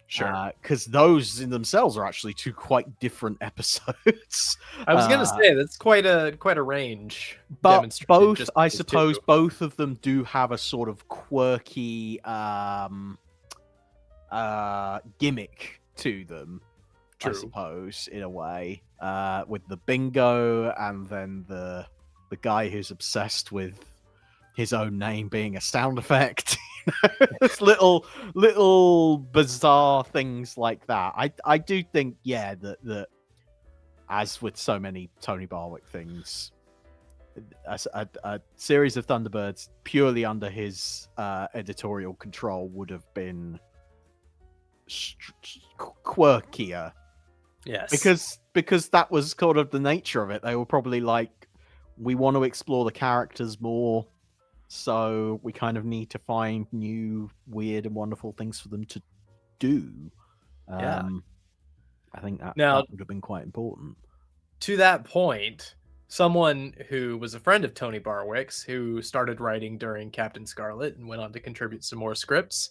Sure. Because those in themselves are actually 2 quite different episodes. I was going to say that's quite a range. But demonstrated both, just I those suppose, two. both of them do have a sort of quirky gimmick to them. True. I suppose, in a way, with the bingo and then the guy who's obsessed with his own name being a sound effect. It's little bizarre things like that. I do think, that as with so many Tony Barwick things, a series of Thunderbirds purely under his editorial control would have been quirkier. Yes. Because that was sort of the nature of it. They were probably like, we want to explore the characters more, so we kind of need to find new, weird, and wonderful things for them to do. I think that would have been quite important. To that point, someone who was a friend of Tony Barwick's, who started writing during Captain Scarlet and went on to contribute some more scripts,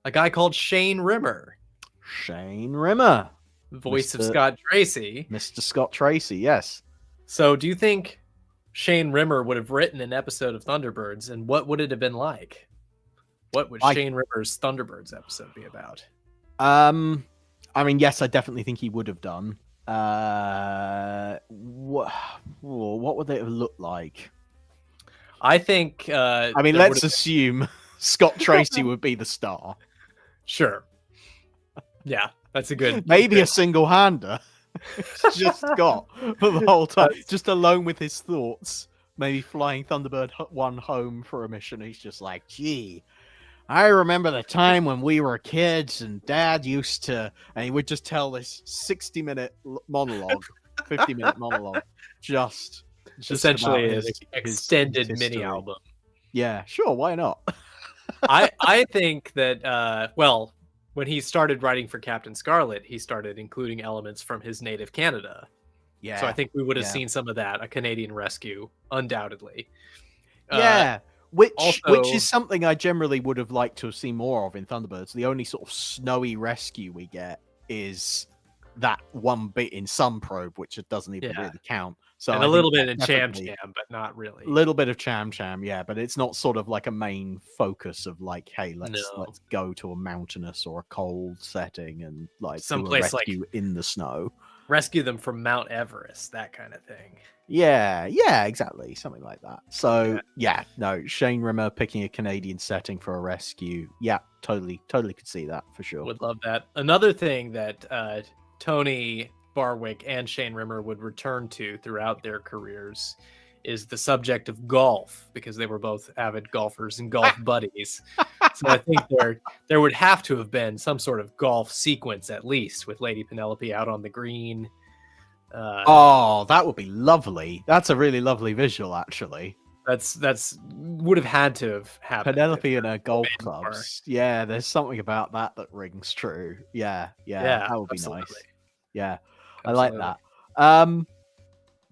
a guy called Shane Rimmer. Shane Rimmer. Voice of Scott Tracy. Mr. Scott Tracy, yes. So do you think Shane Rimmer would have written an episode of Thunderbirds, and what would it have been like? What would Shane Rimmer's Thunderbirds episode be about? I mean, yes, I definitely think he would have done. What would they have looked like? I think. I mean, there let's assume Scott Tracy would be the star. Sure. Yeah, that's a good. Maybe a single-hander. It's just Scott for the whole time, just alone with his thoughts. Maybe flying Thunderbird 1 home for a mission. He's just like, gee, I remember the time when we were kids and Dad used to, and he would just tell this 60-minute monologue, 50-minute monologue, just essentially about an extended mini history. album. Yeah, sure, why not? I think that well, when he started writing for Captain Scarlet, he started including elements from his native Canada. Yeah. So I think we would have seen some of that, a Canadian rescue, undoubtedly. Yeah. Which also, is something I generally would have liked to have seen more of in Thunderbirds. The only sort of snowy rescue we get is that one bit in Sun Probe, which it doesn't even really count. So and a little bit in Cham Cham, but not really. A little bit of Cham Cham, yeah, but it's not sort of like a main focus of like, hey, let's go to a mountainous or a cold setting and like someplace rescue like in the snow. Rescue them from Mount Everest, that kind of thing. Yeah, exactly. Something like that. So, no, Shane Rimmer picking a Canadian setting for a rescue. Yeah, totally could see that for sure. Would love that. Another thing that Tony Barwick and Shane Rimmer would return to throughout their careers is the subject of golf, because they were both avid golfers and golf buddies. So I think there would have to have been some sort of golf sequence, at least, with Lady Penelope out on the green. That would be lovely. That's a really lovely visual, actually. That's would have had to have happened. Penelope in her golf clubs. Yeah, there's something about that rings true. Yeah, that would be nice. Yeah, absolutely. I like that.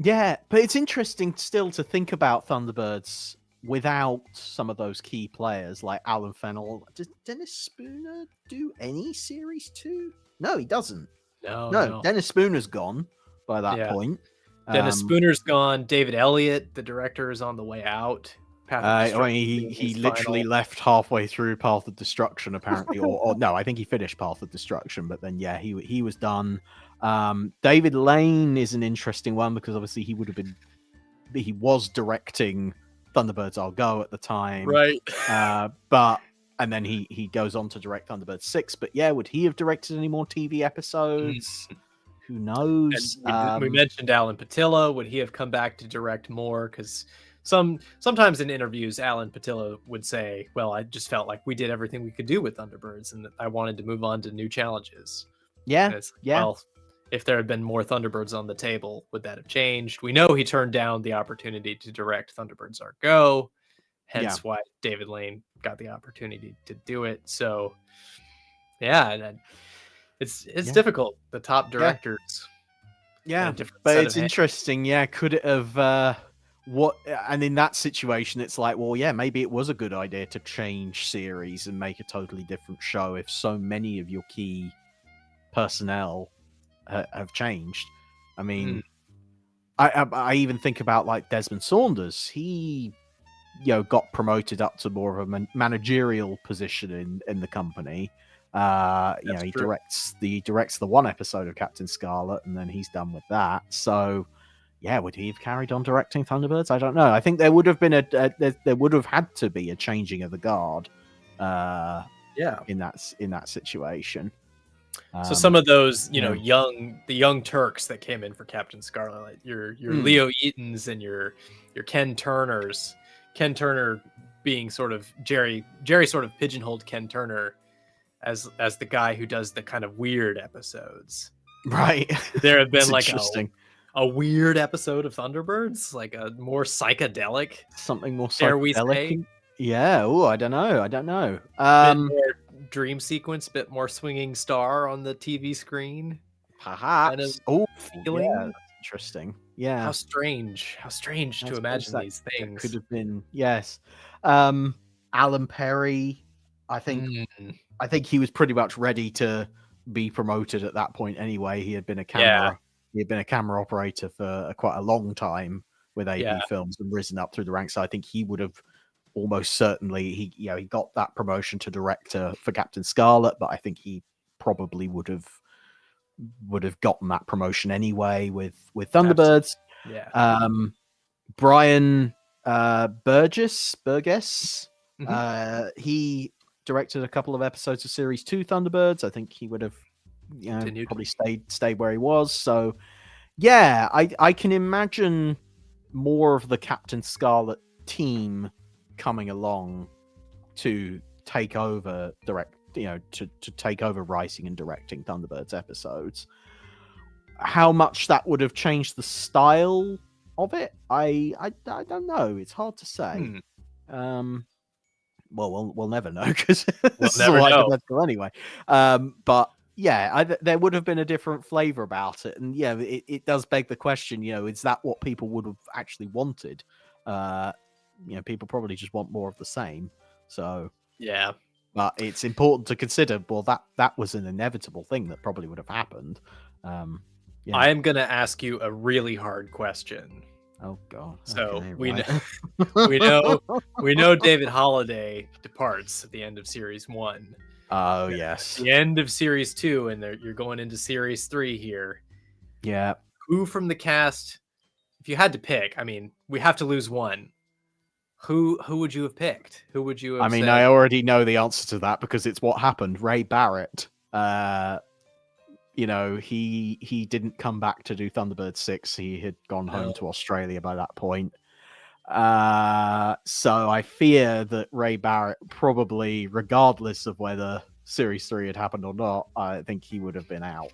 Yeah, but it's interesting still to think about Thunderbirds without some of those key players like Alan Fennell. Does Dennis Spooner do any series 2? No, he doesn't. No. Dennis Spooner's gone by that point. Dennis Spooner's gone. David Elliott, the director, is on the way out. He literally left halfway through Path of Destruction, apparently, or no, I think he finished Path of Destruction, but then he was done. David Lane is an interesting one because obviously he was directing Thunderbirds I'll Go at the time, right? And then he goes on to direct Thunderbirds 6. But yeah, would he have directed any more TV episodes? Who knows? We mentioned Alan Patilla. Would he have come back to direct more? Because sometimes in interviews, Alan Patilla would say, "Well, I just felt like we did everything we could do with Thunderbirds, and I wanted to move on to new challenges." Yeah. Well, if there had been more Thunderbirds on the table, would that have changed? We know he turned down the opportunity to direct Thunderbirds Are Go, hence why David Lane got the opportunity to do it. So, it's difficult. The top directors, but it's interesting. Yeah, could it have? And in that situation, it's like, well, yeah, maybe it was a good idea to change series and make a totally different show if so many of your key personnel have changed. I mean, I even think about like Desmond Saunders. He, got promoted up to more of a managerial position in the company. He directs the one episode of Captain Scarlet, and then he's done with that. So, yeah, would he have carried on directing Thunderbirds? I don't know. I think there would have been there would have had to be a changing of the guard. In that situation. So some of those, young Turks that came in for Captain Scarlet, like your Leo Eatons and your Ken Turners. Ken Turner being sort of Gerry sort of pigeonholed Ken Turner as the guy who does the kind of weird episodes. Right. There have been like a weird episode of Thunderbirds, like a more psychedelic, something more psychedelic. Dare we say? Yeah. Oh, I don't know. Bit more dream sequence, bit more swinging star on the TV screen. Perhaps. Kind of feeling. Yeah, that's interesting. Yeah. How strange to imagine these things. Could have been. Yes. Alan Perry. I think he was pretty much ready to be promoted at that point anyway. He had been a camera. He had been a camera operator for quite a long time with AB Films and risen up through the ranks. So I think he would have almost certainly he got that promotion to director for Captain Scarlet, but I think he probably would have gotten that promotion anyway with Thunderbirds. Yeah. Brian Burgess. Mhm. He directed a couple of episodes of Series 2 Thunderbirds. I think he would have Continued. probably stayed where he was. So, yeah, I can imagine more of the Captain Scarlet team coming along to take over to take over writing and directing Thunderbirds episodes. How much that would have changed the style of it, I don't know. It's hard to say. Well, we'll never know because this is never all know. hypothetical anyway. But yeah, there would have been a different flavor about it, and yeah, it does beg the question. Is that what people would have actually wanted? People probably just want more of the same. So Yeah. but it's important to consider. Well, that was an inevitable thing that probably would have happened. Yeah. I am gonna ask you a really hard question. Oh God. So Okay, we right. know we know David Holliday departs at the end of series 1. Oh yes. The end of series 2, and you're going into series 3 here. Yeah. Who from the cast, if you had to pick, I mean, we have to lose one. Who would you have picked? Who would you have I mean, said? I already know the answer to that because it's what happened. Ray Barrett. He didn't come back to do Thunderbird 6. He had gone home to Australia by that point. So I fear that Ray Barrett probably, regardless of whether Series 3 had happened or not, I think he would have been out.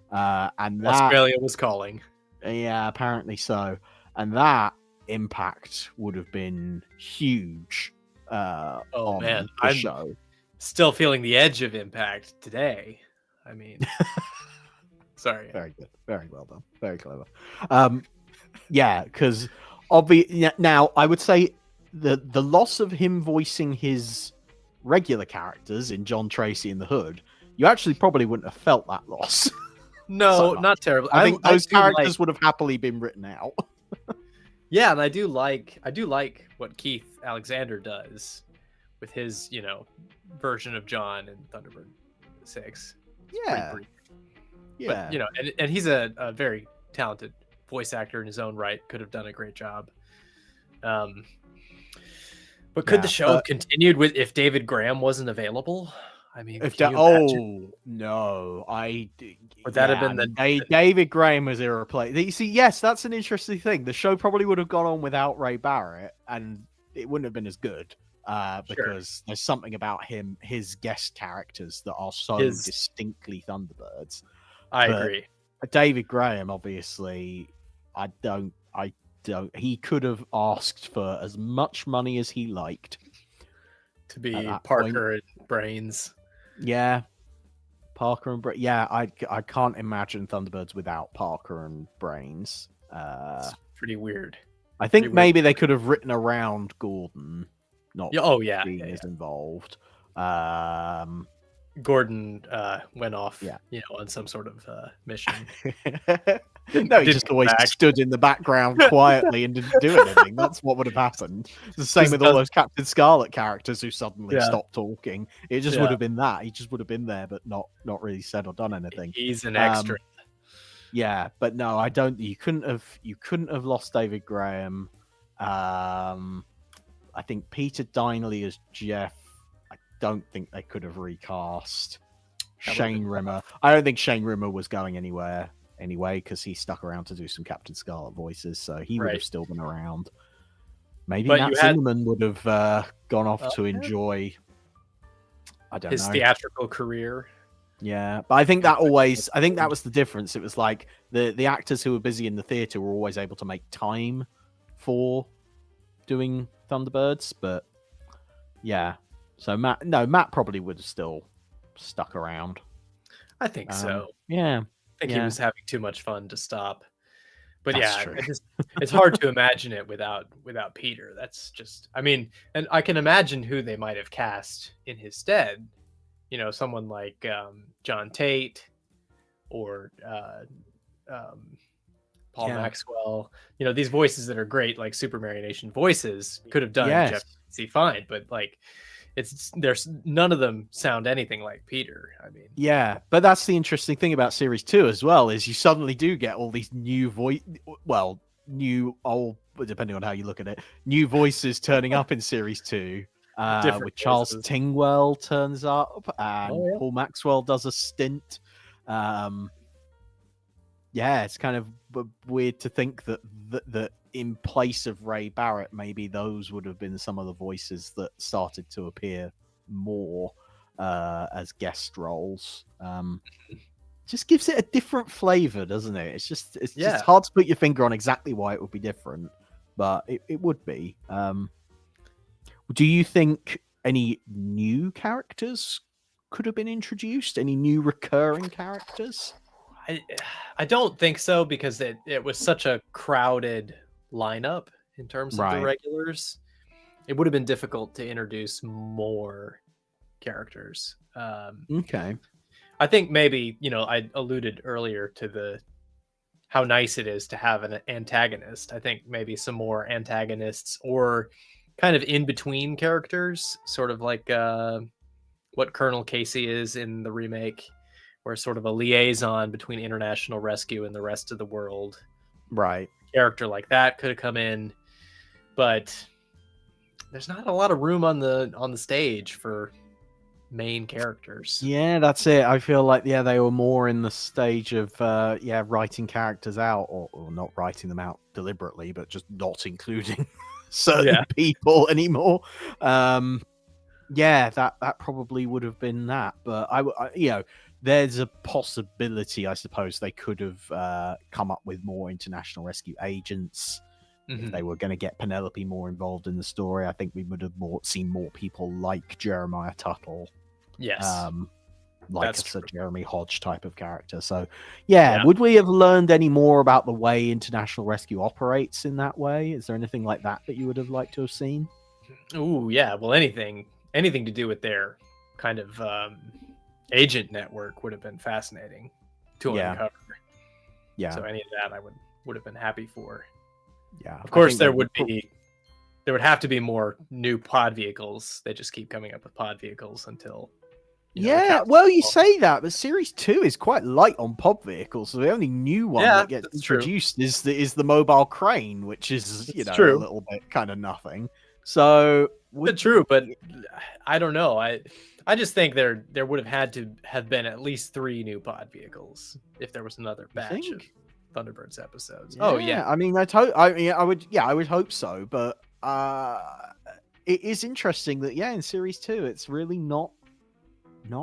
And that, Australia was calling. Yeah, apparently so. And that impact would have been huge on man, the I'm show. Still feeling the edge of impact today. I mean, sorry. Very good. Very well done. Very clever. Yeah, because now I would say the loss of him voicing his regular characters in John Tracy in the Hood, you actually probably wouldn't have felt that loss. No, not terribly. I think those characters would have happily been written out. Yeah, and I do like what Keith Alexander does with his, version of John in Thunderbird 6. Yeah. But, and he's a very talented voice actor in his own right. Could have done a great job. But could the show have continued if David Graham wasn't available? I mean, no, would that have been David Graham was irreplaceable? You see, yes, that's an interesting thing. The show probably would have gone on without Ray Barrett, and it wouldn't have been as good because there's something about his guest characters that are so distinctly Thunderbirds. I agree. David Graham, obviously, I don't. He could have asked for as much money as he liked to be Parker and Brains. Yeah, Parker and Brains. Yeah, I can't imagine Thunderbirds without Parker and Brains. It's pretty weird. I think maybe they could have written around Gordon, not being as involved. Gordon went off, on some sort of mission. No, he just always stood in the background quietly and didn't do anything. That's what would have happened. It's the same with all those Captain Scarlet characters who suddenly stopped talking. It just would have been that. He just would have been there, but not really said or done anything. He's an extra. Yeah, but no, I don't. You couldn't have lost David Graham. I think Peter Dineley as Jeff. I don't think they could have recast Shane Rimmer. I don't think Shane Rimmer was going anywhere anyway because he stuck around to do some Captain Scarlet voices, so he would have still been around. Maybe Matt Zimmerman would have gone off to enjoy. I don't know, his theatrical career. Yeah, but I think that was the difference. It was like the actors who were busy in the theater were always able to make time for doing Thunderbirds, but yeah. So Matt probably would have still stuck around. I think so. Yeah. I think he was having too much fun to stop. But That's true. It's hard to imagine it without Peter. That's just, I mean, and I can imagine who they might have cast in his stead. Someone like John Tate or Paul Maxwell. These voices that are great, like Supermarionation voices, could have done Jeff C. fine, but like there's none of them sound anything like Peter. I mean, yeah, but that's the interesting thing about Series 2 as well, is you suddenly do get all these new depending on how you look at it, new voices turning up in series 2. Different With Charles voices. Tingwell turns up and Oh, yeah. Paul Maxwell does a stint. Yeah, it's kind of weird to think that in place of Ray Barrett, maybe those would have been some of the voices that started to appear more as guest roles. Just gives it a different flavor, doesn't it? It's just hard to put your finger on exactly why it would be different, but it would be. Do you think any new characters could have been introduced? Any new recurring characters? I don't think so, because it was such a crowded lineup in terms of the regulars. It would have been difficult to introduce more characters. Okay. I think maybe, I alluded earlier to how nice it is to have an antagonist. I think maybe some more antagonists or kind of in between characters, sort of like what Colonel Casey is in the remake, where sort of a liaison between international rescue and the rest of the world. Right. Character like that could have come in, but there's not a lot of room on the stage for main characters. Yeah, that's it. I feel like they were more in the stage of writing characters out, or not writing them out deliberately, but just not including certain people anymore. That probably would have been that. But I there's a possibility, I suppose, they could have come up with more international rescue agents. If they were going to get Penelope more involved in the story, I think we would have seen more people like Jeremiah Tuttle. Yes. Like a Sir Jeremy Hodge type of character. So, would we have learned any more about the way international rescue operates in that way? Is there anything like that you would have liked to have seen? Oh, yeah. Well, anything to do with their kind of agent network would have been fascinating to uncover. Yeah. So any of that I would have been happy for. Yeah. Of course, there would have to be more new pod vehicles. They just keep coming up with pod vehicles until. Well, you say that, but Series 2 is quite light on pod vehicles. So the only new one that gets introduced is the mobile crane, which is a little bit kind of nothing. So true, but I don't know. I just think there would have had to have been at least 3 new pod vehicles if there was another batch of Thunderbirds episodes. I mean, I would hope so, but it is interesting that in Series 2 it's really not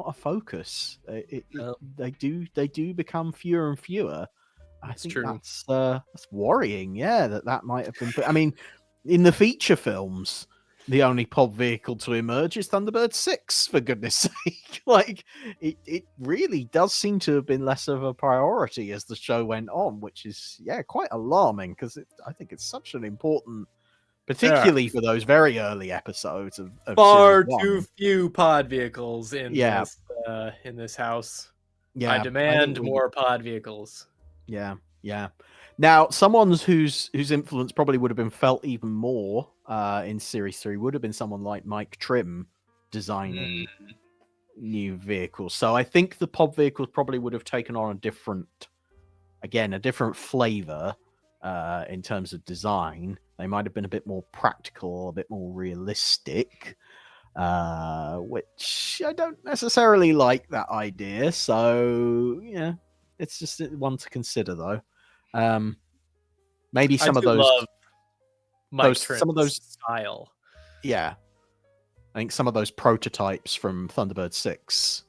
a focus. They do become fewer and fewer. I think that's worrying. That might have been. I mean, in the feature films, the only pod vehicle to emerge is Thunderbird 6, for goodness sake. Like, it really does seem to have been less of a priority as the show went on, which is, quite alarming, because I think it's such an important, particularly for those very early episodes of far Series 1. too few pod vehicles in this house. I demand more pod vehicles. Yeah. Now, someone whose influence probably would have been felt even more in Series 3 would have been someone like Mike Trim designing new vehicles. So I think the pod vehicles probably would have taken on a different flavor in terms of design. They might have been a bit more practical, a bit more realistic, which I don't necessarily like that idea. So, it's just one to consider, though. Maybe some of those love Mike Trim's style. Yeah. I think some of those prototypes from Thunderbird 6.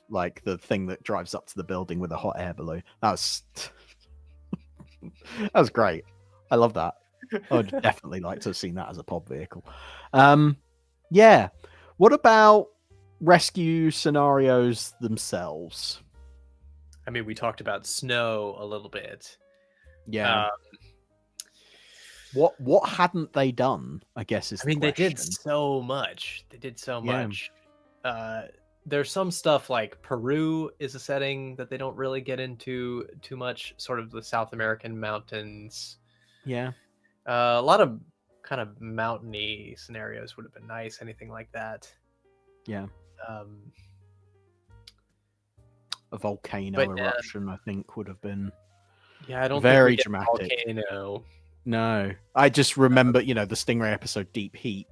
Like the thing that drives up to the building with a hot air balloon. That was great. I love that. I would definitely like to have seen that as a pod vehicle. What about rescue scenarios themselves? I mean, we talked about snow a little bit. Yeah. What hadn't they done, I guess, is the question. They did so much. There's some stuff like Peru is a setting that they don't really get into too much, sort of the South American mountains. Yeah. A lot of kind of mountainy scenarios would have been nice. Anything like that. Yeah. A volcano eruption, I think, would have been Yeah, I don't Very think we get dramatic. Volcano. No, I just remember, the Stingray episode Deep Heat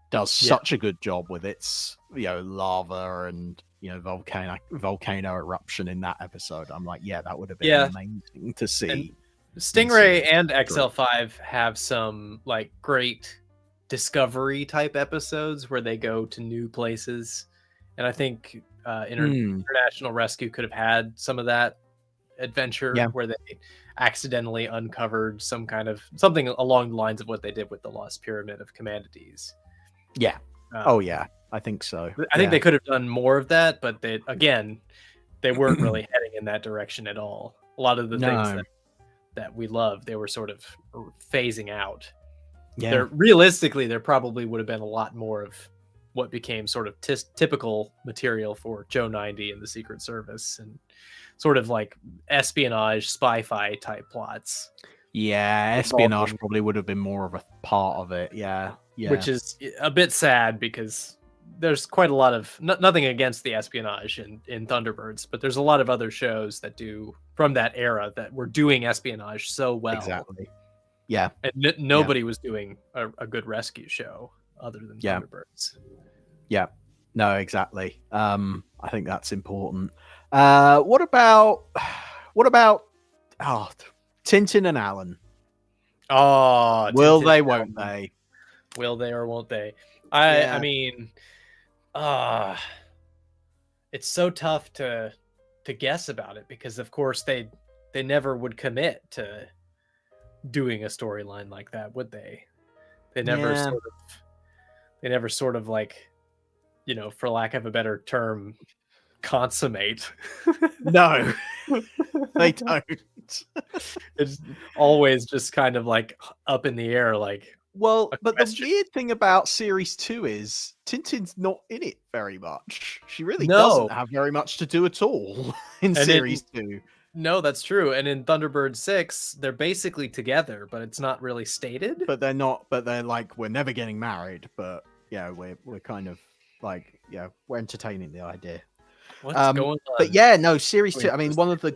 does Yeah. such a good job with its, lava and, volcano eruption in that episode. I'm like, yeah, that would have been amazing to see. Stingray and XL5 have some like great discovery type episodes where they go to new places, and I think International Rescue could have had some of that adventure where they accidentally uncovered something along the lines of what they did with the Lost Pyramid of Commodities. Yeah. I think so. I think they could have done more of that, but they weren't really heading in that direction at all. A lot of the things that we love, they were sort of phasing out. Yeah. Realistically, there probably would have been a lot more of what became sort of typical material for Joe 90 and the Secret Service, and sort of like espionage, spy-fi type plots. Yeah, espionage probably would have been more of a part of it. Yeah. Which is a bit sad because there's quite a lot of nothing against the espionage in Thunderbirds, but there's a lot of other shows that do from that era that were doing espionage so well. Exactly. Yeah. And nobody was doing a good rescue show other than Thunderbirds. Yeah. No, exactly. I think that's important. What about Tintin and Alan? Oh, will they, won't they? Will they or won't they? I mean, it's so tough to guess about it because, of course, they never would commit to doing a storyline like that, would they? They never sort of like, for lack of a better term, consummate. No, they don't. It's always just kind of like up in the air, like. Well, but the weird thing about Series 2 is Tintin's not in it very much. She really doesn't have very much to do at all in Series 2. No, that's true. And in Thunderbird 6, they're basically together, but it's not really stated. But they're not, but they're like, we're never getting married, but we're kind of like, we're entertaining the idea. What's going on? But Series 2, I mean, one of the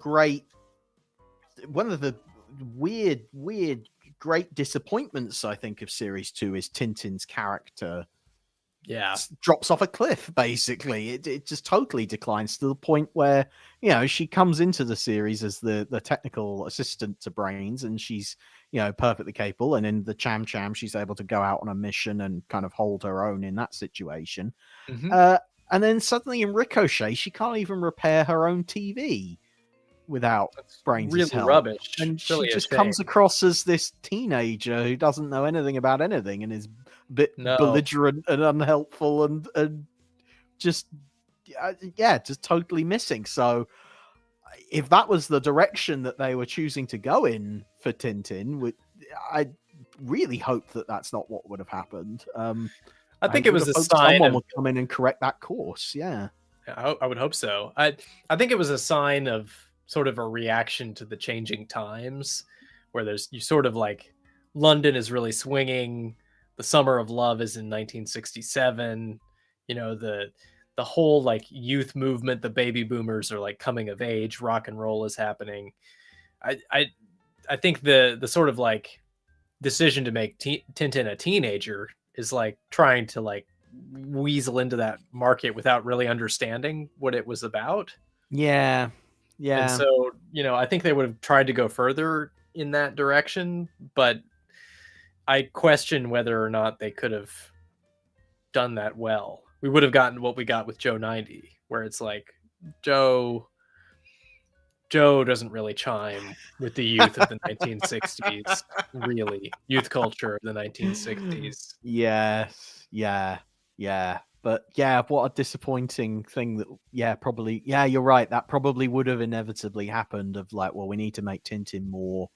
weird great disappointments, I think, of Series 2 is Tintin's character drops off a cliff, basically. It just totally declines to the point where, she comes into the series as the technical assistant to Brains, and she's, perfectly capable. And in the Cham Cham, she's able to go out on a mission and kind of hold her own in that situation. Mm-hmm. And then suddenly in Ricochet, she can't even repair her own TV without Brains' help. Rubbish. And she just comes across as this teenager who doesn't know anything about anything and is a bit belligerent and unhelpful and just totally missing. So if that was the direction that they were choosing to go in for Tintin, I really hope that that's not what would have happened. I think it was a sign someone would come in and correct that course. Yeah, I would hope so. I think it was a sign of sort of a reaction to the changing times, where you sort of like London is really swinging. The Summer of Love is in 1967. The whole like youth movement, the baby boomers are like coming of age. Rock and roll is happening. I think the sort of like decision to make Tintin a teenager is like trying to like weasel into that market without really understanding what it was about. Yeah. And so, I think they would have tried to go further in that direction, but I question whether or not they could have done that well. We would have gotten what we got with Joe 90, where it's like Joe doesn't really chime with the youth of the 1960s, really. Youth culture of the 1960s. Yes. Yeah. But what a disappointing thing that, probably, you're right. That probably would have inevitably happened of like, well, we need to make Tintin more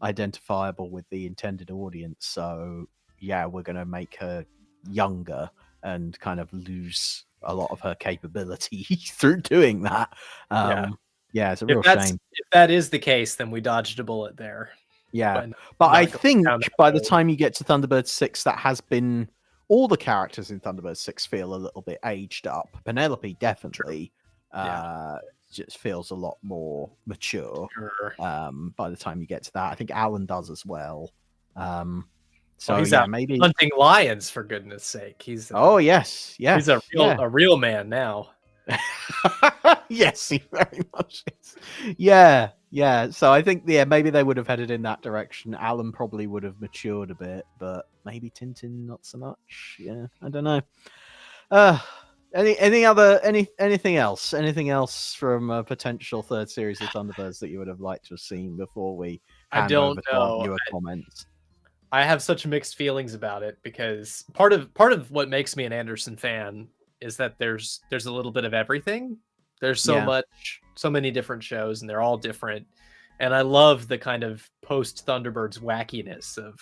identifiable with the intended audience. So, we're going to make her younger and kind of lose a lot of her capability through doing that. It's a real shame. If that is the case, then we dodged a bullet there. Yeah. But I think by the time you get to Thunderbird 6, that has been... All the characters in Thunderbird 6 feel a little bit aged up. Penelope, definitely. just feels a lot more mature. Sure. By the time you get to that, I think Alan does as well. So Well, he's yeah, out maybe. hunting lions for goodness sake. He's Oh yes, yes. he's a real man now. Yes, he very much is. Yeah, yeah. So I think maybe they would have headed in that direction. Alan probably would have matured a bit, but maybe Tintin not so much. Yeah, I don't know. Anything else? Anything else from a potential third series of Thunderbirds that you would have liked to have seen before we hand over to our viewer comments? I have such mixed feelings about it because part of what makes me an Anderson fan is that there's a little bit of everything. There's so many different shows, and they're all different. And I love the kind of post Thunderbirds wackiness of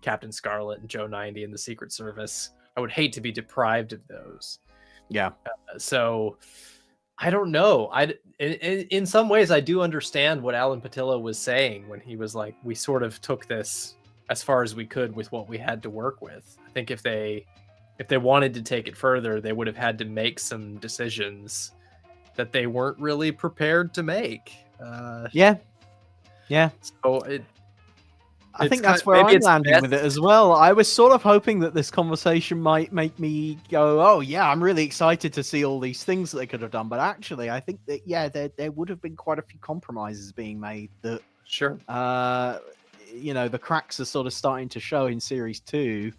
Captain Scarlet and Joe 90 and the Secret Service. I would hate to be deprived of those. Yeah. So I don't know. In some ways, I do understand what Alan Patillo was saying when he was like, we sort of took this as far as we could with what we had to work with. I think if they wanted to take it further, they would have had to make some decisions that they weren't really prepared to make. Yeah. So I think that's where I'm landing with it as well. I was sort of hoping that this conversation might make me go, oh yeah, I'm really excited to see all these things that they could have done. But actually, I think that there would have been quite a few compromises being made that sure. The cracks are sort of starting to show in series 2.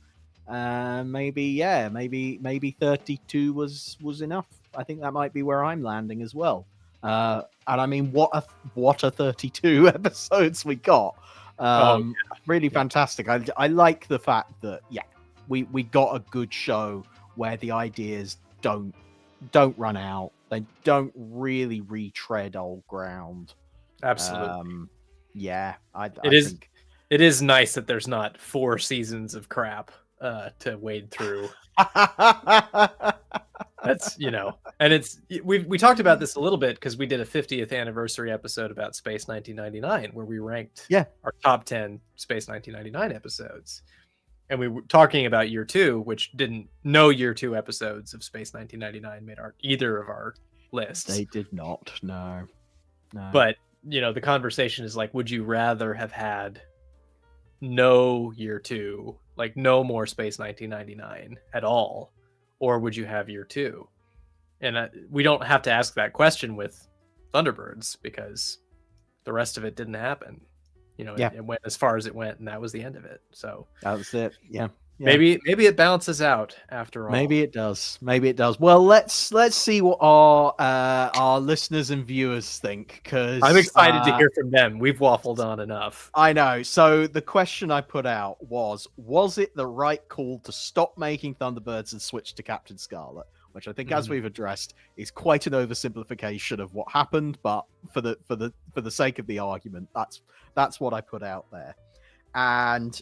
Maybe 32 was enough. I think that might be where I'm landing as well. And I mean, what a 32 episodes we got. Really fantastic. I like the fact that we got a good show where the ideas don't run out. They don't really retread old ground. Absolutely. It is nice that there's not 4 seasons of crap to wade through. That's and we talked about this a little bit because we did a 50th anniversary episode about Space 1999 where we ranked our top 10 Space 1999 episodes, and we were talking about year 2, which no year 2 episodes of Space 1999 made either of our lists. They did not. No. But the conversation is like, would you rather have had no year 2, like no more Space 1999 at all, or would you have year 2? And we don't have to ask that question with Thunderbirds because the rest of it didn't happen. It went as far as it went, and that was the end of it. So that was it. Yeah. Maybe it balances out after all. Maybe it does. Well, let's see what our listeners and viewers think, because I'm excited to hear from them. We've waffled on enough. I know. So the question I put out was it the right call to stop making Thunderbirds and switch to Captain Scarlet? Which I think, as we've addressed, is quite an oversimplification of what happened. But for the sake of the argument, that's what I put out there. And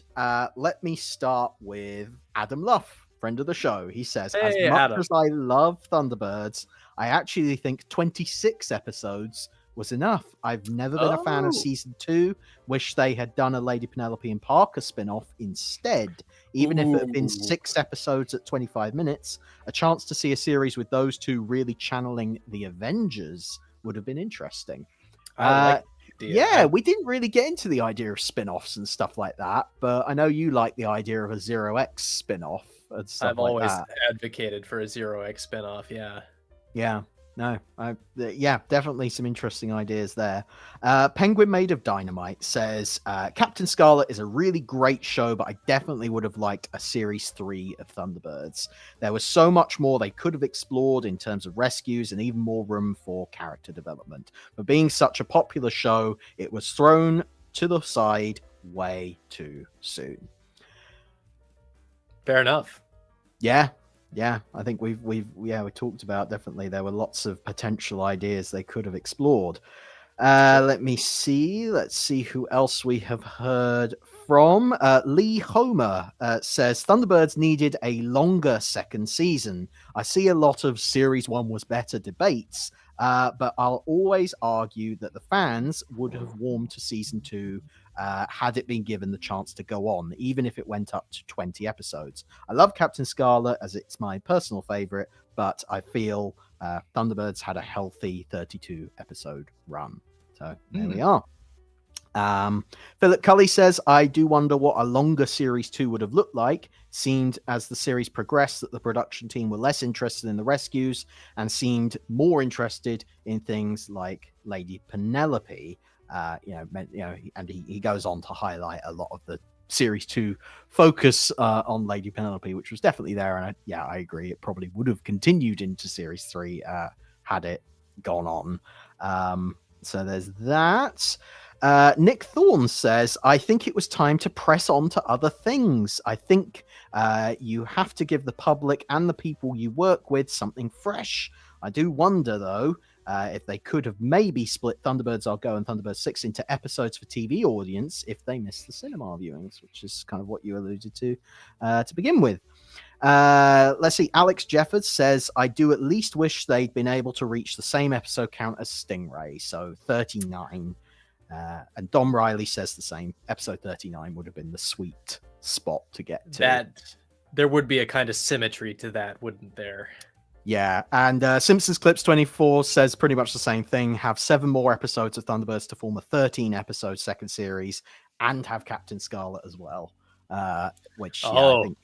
let me start with Adam Luff, friend of the show. He says, as much as I love Thunderbirds, I actually think 26 episodes was enough. I've never been a fan of season 2. Wish they had done a Lady Penelope and Parker spin-off instead. Even if it had been 6 episodes at 25 minutes, a chance to see a series with those two really channeling the Avengers would have been interesting. We didn't really get into the idea of spin-offs and stuff like that, but I know you like the idea of a Zero X spin-off and stuff I've always that. advocated for a Zero X spin-off, definitely some interesting ideas there. Penguin Made of Dynamite says, Captain Scarlet is a really great show, but I definitely would have liked a series 3 of Thunderbirds. There was so much more they could have explored in terms of rescues and even more room for character development. But being such a popular show, it was thrown to the side way too soon. Fair enough. Yeah, I think we talked about, definitely there were lots of potential ideas they could have explored. Let's see who else we have heard from. Lee Homer says Thunderbirds needed a longer second season. I see a lot of series 1 was better debates, but I'll always argue that the fans would have warmed to season 2 had it been given the chance to go on, even if it went up to 20 episodes. I love Captain Scarlet as it's my personal favorite, but I feel Thunderbirds had a healthy 32 episode run. So there we are. Philip Cully says, I do wonder what a longer series 2 would have looked like. Seemed as the series progressed that the production team were less interested in the rescues and seemed more interested in things like Lady Penelope. And he goes on to highlight a lot of the series 2 focus on Lady Penelope, which was definitely there. And I agree. It probably would have continued into series 3 had it gone on. So there's that. Nick Thorne says, I think it was time to press on to other things. I think you have to give the public and the people you work with something fresh. I do wonder, though, if they could have maybe split Thunderbirds Are Go and Thunderbirds 6 into episodes for TV audience if they missed the cinema viewings, which is kind of what you alluded to begin with. Let's see. Alex Jeffords says, I do at least wish they'd been able to reach the same episode count as Stingray, so 39. And Dom Riley says the same. Episode 39 would have been the sweet spot to get to. That there would be a kind of symmetry to that, wouldn't there? Yeah, and Simpsons Clips 24 says pretty much the same thing. Have 7 more episodes of Thunderbirds to form a 13-episode second series, and have Captain Scarlet as well. Which I think...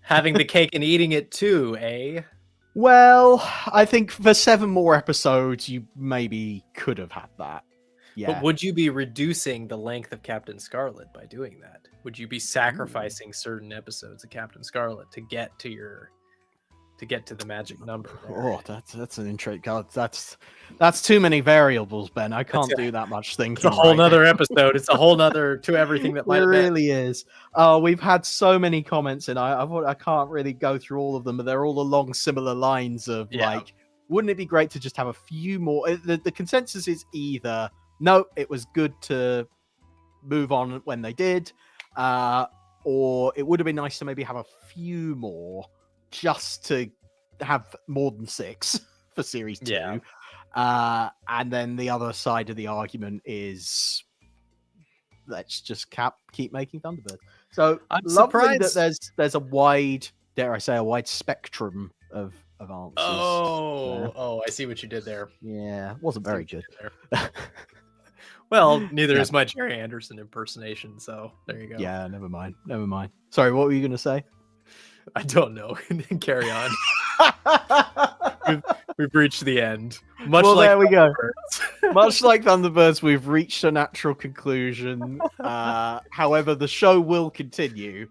having the cake and eating it too, eh? Well, I think for 7 more episodes, you maybe could have had that. Yeah. But would you be reducing the length of Captain Scarlet by doing that? Would you be sacrificing certain episodes of Captain Scarlet to get to the magic number there? Oh, that's an interesting. God, that's too many variables, Ben. I can't do that much thinking. It's a whole nother episode. It's a whole nother to everything that might. It really is. Oh, we've had so many comments, and I can't really go through all of them, but they're all along similar lines of like, wouldn't it be great to just have a few more? The consensus is either no, it was good to move on when they did, or it would have been nice to maybe have a few more just to have more than 6 for series 2. Yeah. And then the other side of the argument is let's just keep making Thunderbirds. So I'm lovely that there's a wide, dare I say, a wide spectrum of answers. Oh, I see what you did there. Yeah, it wasn't very good. Well, neither is my Gerry Anderson impersonation, so there you go. Yeah, never mind. Sorry, what were you going to say? I don't know. Carry on. we've reached the end. There we go. Much like Thunderbirds, we've reached a natural conclusion. However, the show will continue,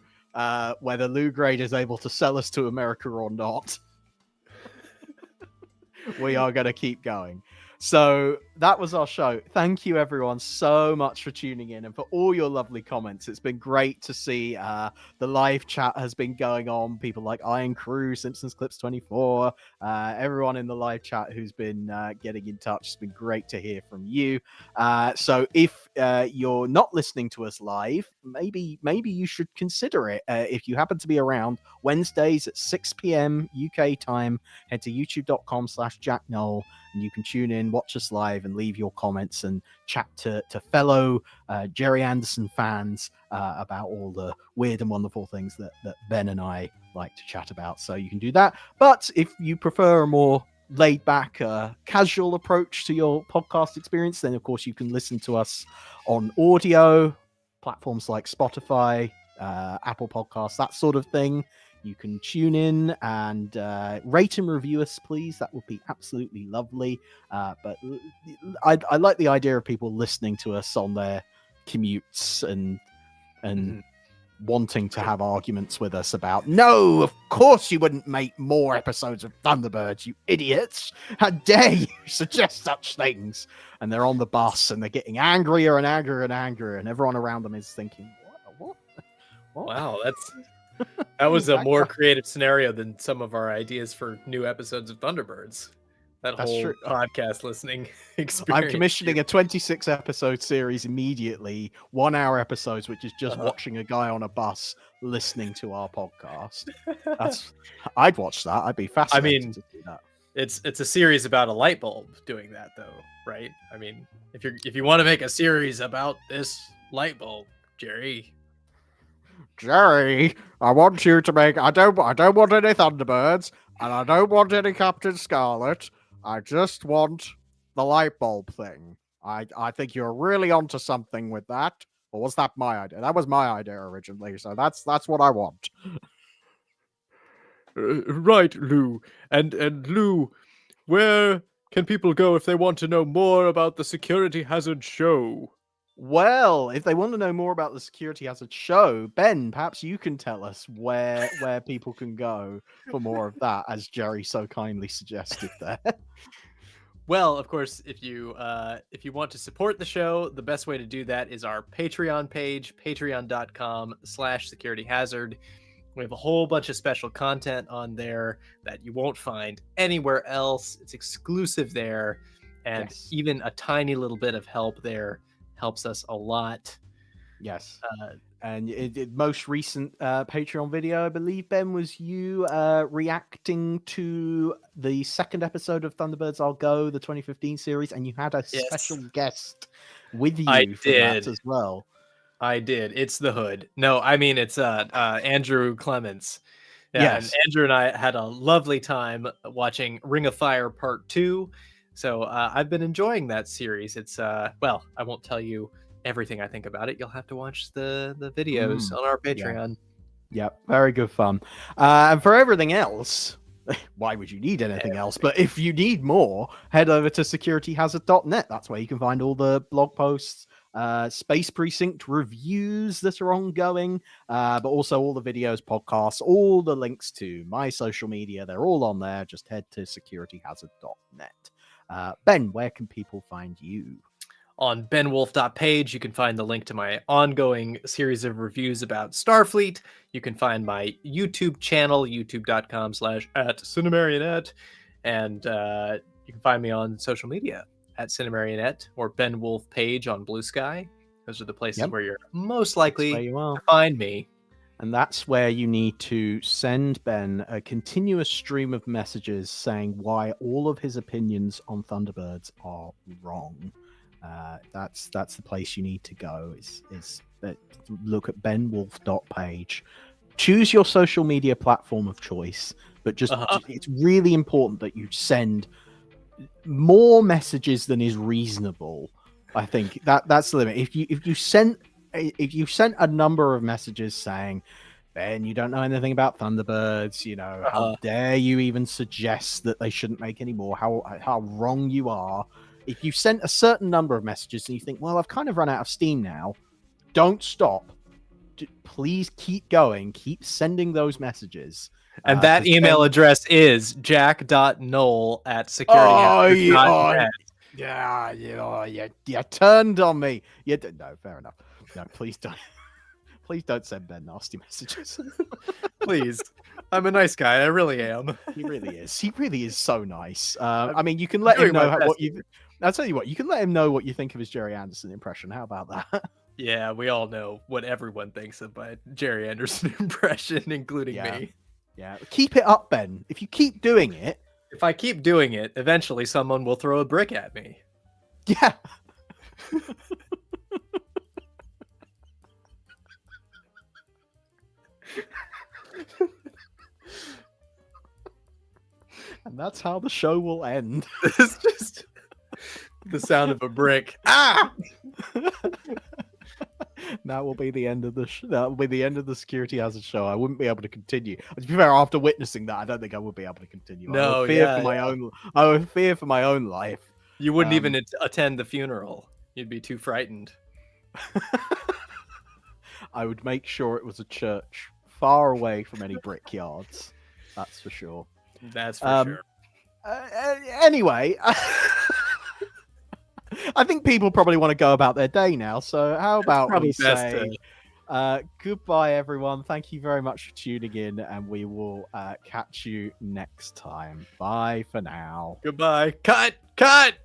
whether Lew Grade is able to sell us to America or not. We are going to keep going. So that was our show. Thank you, everyone, so much for tuning in and for all your lovely comments. It's been great to see the live chat has been going on. People like Iron Crew, Simpsons Clips 24, everyone in the live chat who's been getting in touch. It's been great to hear from you. So if you're not listening to us live, maybe you should consider it. If you happen to be around Wednesdays at 6 p.m. UK time, head to youtube.com/JackNoll. And you can tune in, watch us live, and leave your comments and chat to fellow Gerry Anderson fans about all the weird and wonderful things that Ben and I like to chat about. So you can do that. But if you prefer a more laid-back, casual approach to your podcast experience, then, of course, you can listen to us on audio, platforms like Spotify, Apple Podcasts, that sort of thing. You can tune in and rate and review us, please. That would be absolutely lovely. But I like the idea of people listening to us on their commutes and wanting to have arguments with us about, no, of course you wouldn't make more episodes of Thunderbirds, you idiots. How dare you suggest such things? And they're on the bus and they're getting angrier and angrier and angrier, and everyone around them is thinking, what? Wow, that was a more creative scenario than some of our ideas for new episodes of Thunderbirds. That's whole true. Podcast listening experience. I'm commissioning a 26 episode series immediately, 1 hour episodes, which is just watching a guy on a bus listening to our podcast. I'd watch that. I'd be fascinated to do that. It's a series about a light bulb doing that, though, right? I mean, if you want to make a series about this light bulb, Gerry, I want you to make. I don't want any Thunderbirds. And I don't want any Captain Scarlet. I just want the light bulb thing. I think you're really onto something with that. Or was that my idea? That was my idea originally, so that's what I want. Right, Lew. And Lew, where can people go if they want to know more about the Security Hazard show? Well, if they want to know more about the Security Hazard show, Ben, perhaps you can tell us where people can go for more of that, as Gerry so kindly suggested there. Well, of course, if you want to support the show, the best way to do that is our Patreon page, patreon.com/securityhazard. We have a whole bunch of special content on there that you won't find anywhere else. It's exclusive there, and Yes. even a tiny little bit of help there helps us a lot. Yes. And most recent Patreon video, I believe, Ben, was you reacting to the second episode of Thunderbirds I'll Go, the 2015 series, and you had a special guest with you for that as well. I did. It's the Hood. No, I mean it's Andrew Clements. Yeah, Yes. and Andrew and I had a lovely time watching Ring of Fire Part 2. So I've been enjoying that series. It's well, I won't tell you everything I think about it. You'll have to watch the videos on our Patreon. Yep, very good fun. And for everything else, why would you need anything else? But if you need more, head over to securityhazard.net. That's where you can find all the blog posts, Space Precinct reviews that are ongoing, but also all the videos, podcasts, all the links to my social media. They're all on there. Just head to securityhazard.net. Ben, where can people find you? On benwolf.page, you can find the link to my ongoing series of reviews about Starfleet. You can find my YouTube channel, youtube.com/@Cinemarionette. And you can find me on social media at Cinemarionette or Ben Wolf page on Blue Sky. Those are the places where you're most likely to find me. And that's where you need to send Ben a continuous stream of messages saying why all of his opinions on Thunderbirds are wrong. That's the place you need to go. Is look at benwolf.page. Choose your social media platform of choice, but just it's really important that you send more messages than is reasonable. I think that's the limit. If you sent a number of messages saying, Ben, you don't know anything about Thunderbirds, you know, how dare you even suggest that they shouldn't make any more, how wrong you are. If you sent a certain number of messages and you think, well, I've kind of run out of steam now, don't stop. Please keep going. Keep sending those messages. And that email address is jack.knoll@securityhazard.net. You turned on me. No, fair enough. No, please don't. Please don't send Ben nasty messages. Please. I'm a nice guy. I really am. He really is. He really is so nice. I mean, you can let him know what you... I'll tell you what, you can let him know what you think of his Gerry Anderson impression. How about that? Yeah, we all know what everyone thinks of my Gerry Anderson impression, including me. Yeah, keep it up, Ben. If you keep doing it... If I keep doing it, eventually someone will throw a brick at me. Yeah. And that's how the show will end. It's just the sound of a brick. Ah! That will be the end of the that will be the end of the Security Hazard show. I wouldn't be able to continue. To be fair, after witnessing that, I don't think I would be able to continue. No, I would fear for my own life. You wouldn't even attend the funeral. You'd be too frightened. I would make sure it was a church far away from any brickyards. That's for sure. That's for sure. Anyway, I think people probably want to go about their day now. So how about we say goodbye, everyone. Thank you very much for tuning in, and we will catch you next time. Bye for now. Goodbye. Cut! Cut!